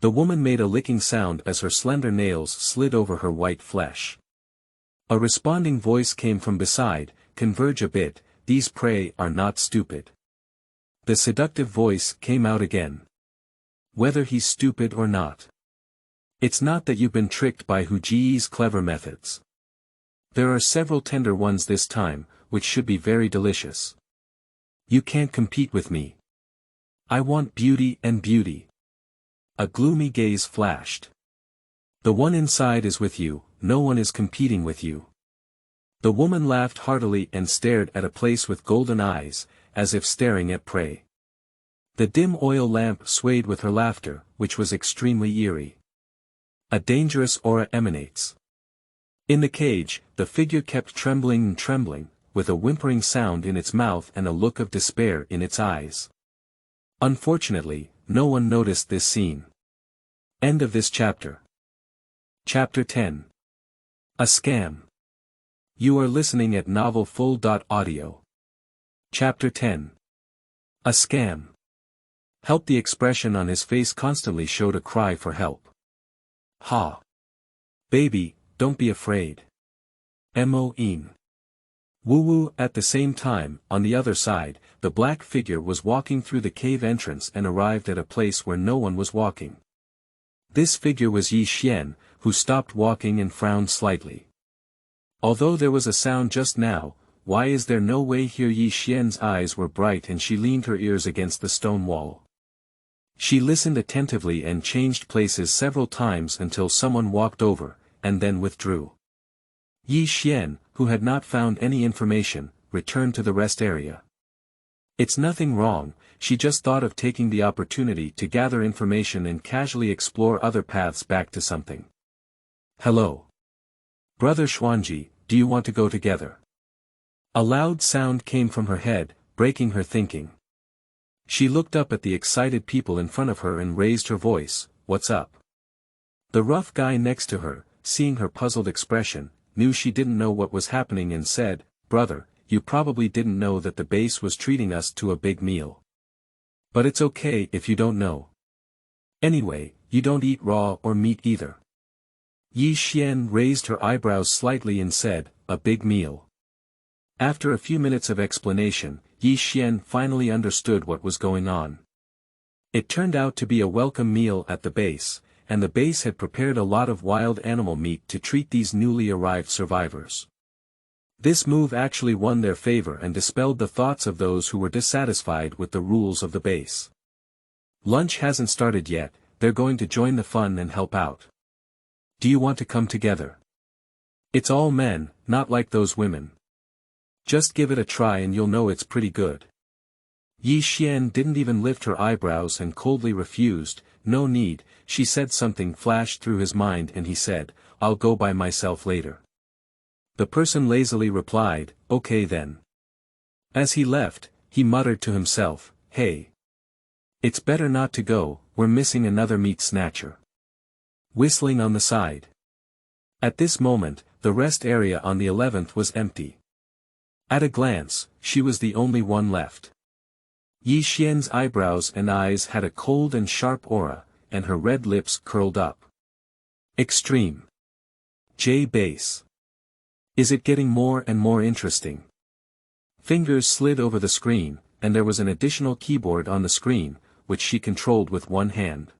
Speaker 1: The woman made a licking sound as her slender nails slid over her white flesh. A responding voice came from beside, "Converge a bit, these prey are not stupid." The seductive voice came out again. "Whether he's stupid or not. It's not that you've been tricked by Hu Ji's clever methods. There are several tender ones this time, which should be very delicious. You can't compete with me. I want beauty and beauty." A gloomy gaze flashed. "The one inside is with you, no one is competing with you." The woman laughed heartily and stared at a place with golden eyes, as if staring at prey. The dim oil lamp swayed with her laughter, which was extremely eerie. A dangerous aura emanates. In the cage, the figure kept trembling and trembling, with a whimpering sound in its mouth and a look of despair in its eyes. Unfortunately, no one noticed this scene. End of this chapter. Chapter 10. A Scam. You are listening at novelfull.audio. Chapter 10. A Scam. Help. The expression on his face constantly showed a cry for help. "Ha! Baby, don't be afraid. Moin. Woo-woo." At the same time, on the other side, the black figure was walking through the cave entrance and arrived at a place where no one was walking. This figure was Yi Xian, who stopped walking and frowned slightly. "Although there was a sound just now, why is there no way here?" Yi Xian's eyes were bright and she leaned her ears against the stone wall. She listened attentively and changed places several times until someone walked over, and then withdrew. Yi Xian, who had not found any information, returned to the rest area. "It's nothing wrong," she just thought of taking the opportunity to gather information and casually explore other paths back to something. "Hello. Brother Xuanji, do you want to go together?" A loud sound came from her head, breaking her thinking. She looked up at the excited people in front of her and raised her voice, "What's up?" The rough guy next to her, seeing her puzzled expression, knew she didn't know what was happening and said, "Brother, you probably didn't know that the base was treating us to a big meal. But it's okay if you don't know. Anyway, you don't eat raw or meat either." Yi Xian raised her eyebrows slightly and said, "A big meal." After a few minutes of explanation, Yi Xian finally understood what was going on. It turned out to be a welcome meal at the base, and the base had prepared a lot of wild animal meat to treat these newly arrived survivors. This move actually won their favor and dispelled the thoughts of those who were dissatisfied with the rules of the base. Lunch hasn't started yet, they're going to join the fun and help out. Do you want to come together? It's all men, not like those women. Just give it a try and you'll know it's pretty good. Yi Xian didn't even lift her eyebrows and coldly refused. No need. She said. Something flashed through his mind and he said, I'll go by myself later. The person lazily replied, okay then. As he left, he muttered to himself, hey. It's better not to go, we're missing another meat snatcher. Whistling on the side. At this moment, the rest area on the 11th was empty. At a glance, she was the only one left. Yi Xian's eyebrows and eyes had a cold and sharp aura, and her red lips curled up. Extreme. J base. Is it getting more and more interesting? Fingers slid over the screen, and there was an additional keyboard on the screen, which she controlled with one hand.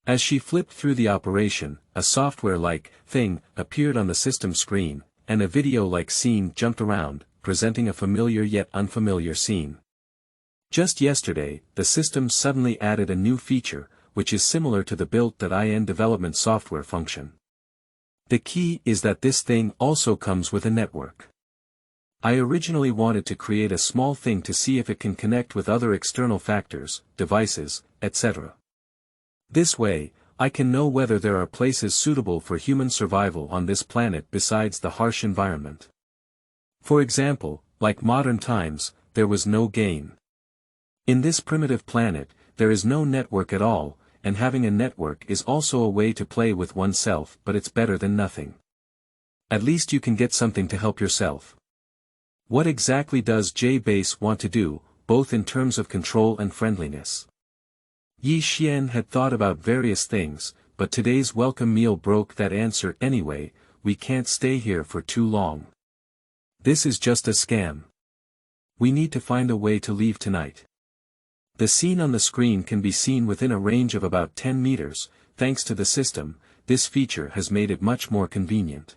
Speaker 1: As she flipped through the operation, a software-like thing appeared on the system screen, and a video-like scene jumped around, presenting a familiar yet unfamiliar scene. Just yesterday, the system suddenly added a new feature, which is similar to the built.in development software function. The key is that this thing also comes with a network. I originally wanted to create a small thing to see if it can connect with other external factors, devices, etc. This way, I can know whether there are places suitable for human survival on this planet besides the harsh environment. For example, like modern times, there was no gain. In this primitive planet, there is no network at all, and having a network is also a way to play with oneself, but it's better than nothing. At least you can get something to help yourself. What exactly does J-Base want to do, both in terms of control and friendliness? Yi Xian had thought about various things, but today's welcome meal broke that answer anyway. We can't stay here for too long. This is just a scam. We need to find a way to leave tonight. The scene on the screen can be seen within a range of about 10 meters, thanks to the system. This feature has made it much more convenient.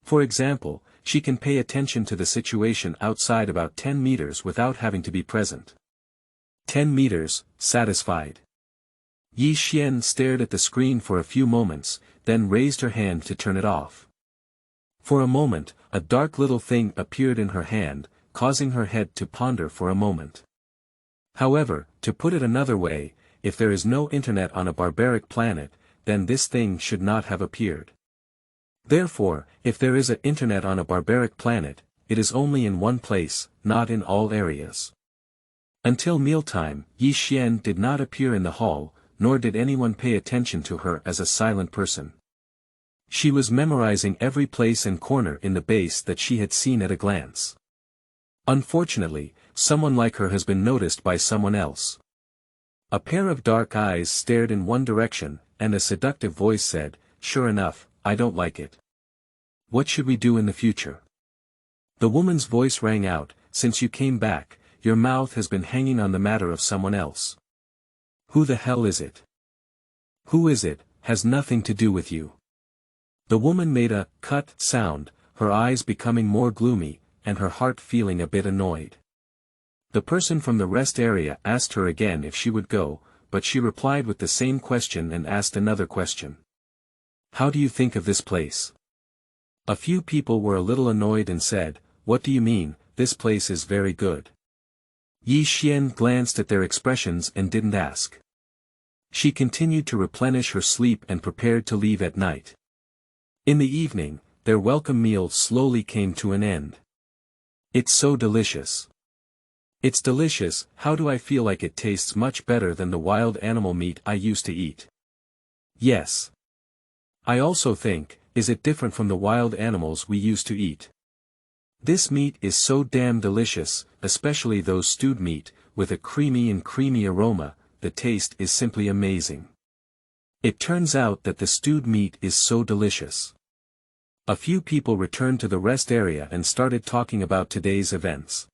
Speaker 1: For example, she can pay attention to the situation outside about 10 meters without having to be present. 10 meters, satisfied. Yi Xian stared at the screen for a few moments, then raised her hand to turn it off. For a moment, a dark little thing appeared in her hand, causing her head to ponder for a moment. However, to put it another way, if there is no internet on a barbaric planet, then this thing should not have appeared. Therefore, if there is an internet on a barbaric planet, it is only in one place, not in all areas. Until mealtime, Yi Xian did not appear in the hall, nor did anyone pay attention to her as a silent person. She was memorizing every place and corner in the base that she had seen at a glance. Unfortunately, someone like her has been noticed by someone else. A pair of dark eyes stared in one direction, and a seductive voice said, "Sure enough, I don't like it. What should we do in the future?" The woman's voice rang out, "Since you came back, your mouth has been hanging on the matter of someone else. Who the hell is it? Who is it, has nothing to do with you." The woman made a cut sound, her eyes becoming more gloomy, and her heart feeling a bit annoyed. The person from the rest area asked her again if she would go, but she replied with the same question and asked another question. "How do you think of this place?" A few people were a little annoyed and said, "What do you mean, this place is very good." Yi Xian glanced at their expressions and didn't ask. She continued to replenish her sleep and prepared to leave at night. In the evening, their welcome meal slowly came to an end. "It's so delicious. It's delicious. How do I feel like it tastes much better than the wild animal meat I used to eat?" "Yes. I also think, is it different from the wild animals we used to eat? This meat is so damn delicious, especially those stewed meat, with a creamy aroma, the taste is simply amazing. It turns out that the stewed meat is so delicious." A few people returned to the rest area and started talking about today's events.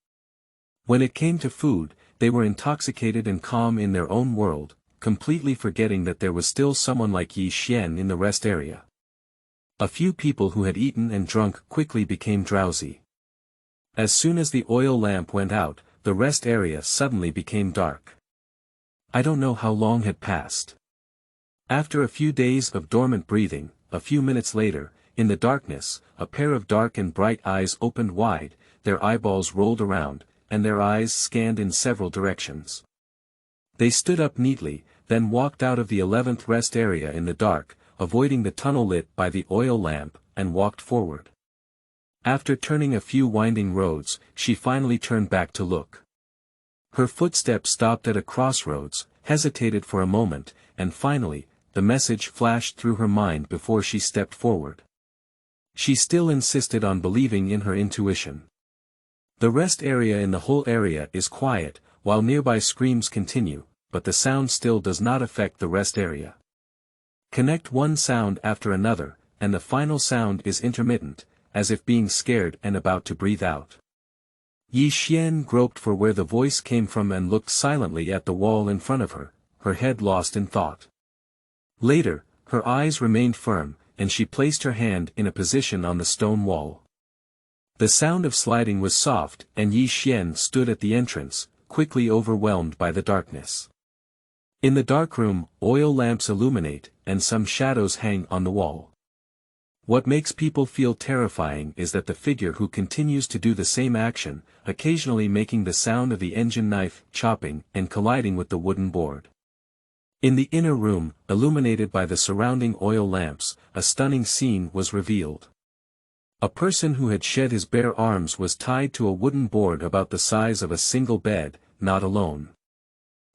Speaker 1: When it came to food, they were intoxicated and calm in their own world, completely forgetting that there was still someone like Yi Xian in the rest area. A few people who had eaten and drunk quickly became drowsy. As soon as the oil lamp went out, the rest area suddenly became dark. I don't know how long had passed. After a few days of dormant breathing, a few minutes later, in the darkness, a pair of dark and bright eyes opened wide, their eyeballs rolled around, and their eyes scanned in several directions. They stood up neatly, then walked out of the 11th rest area in the dark, avoiding the tunnel lit by the oil lamp, and walked forward. After turning a few winding roads, she finally turned back to look. Her footsteps stopped at a crossroads, hesitated for a moment, and finally, the message flashed through her mind before she stepped forward. She still insisted on believing in her intuition. The rest area in the whole area is quiet, while nearby screams continue, but the sound still does not affect the rest area. Connect one sound after another, and the final sound is intermittent, as if being scared and about to breathe out. Yi Xian groped for where the voice came from and looked silently at the wall in front of her, her head lost in thought. Later, her eyes remained firm, and she placed her hand in a position on the stone wall. The sound of sliding was soft, and Yi Xian stood at the entrance, quickly overwhelmed by the darkness. In the dark room, oil lamps illuminate, and some shadows hang on the wall. What makes people feel terrifying is that the figure who continues to do the same action, occasionally making the sound of the engine knife chopping and colliding with the wooden board. In the inner room, illuminated by the surrounding oil lamps, a stunning scene was revealed. A person who had shed his bare arms was tied to a wooden board about the size of a single bed, not alone.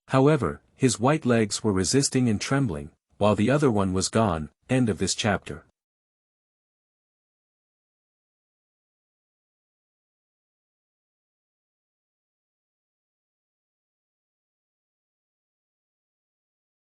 Speaker 1: However, his white legs were resisting and trembling, while the other one was gone. End of this chapter.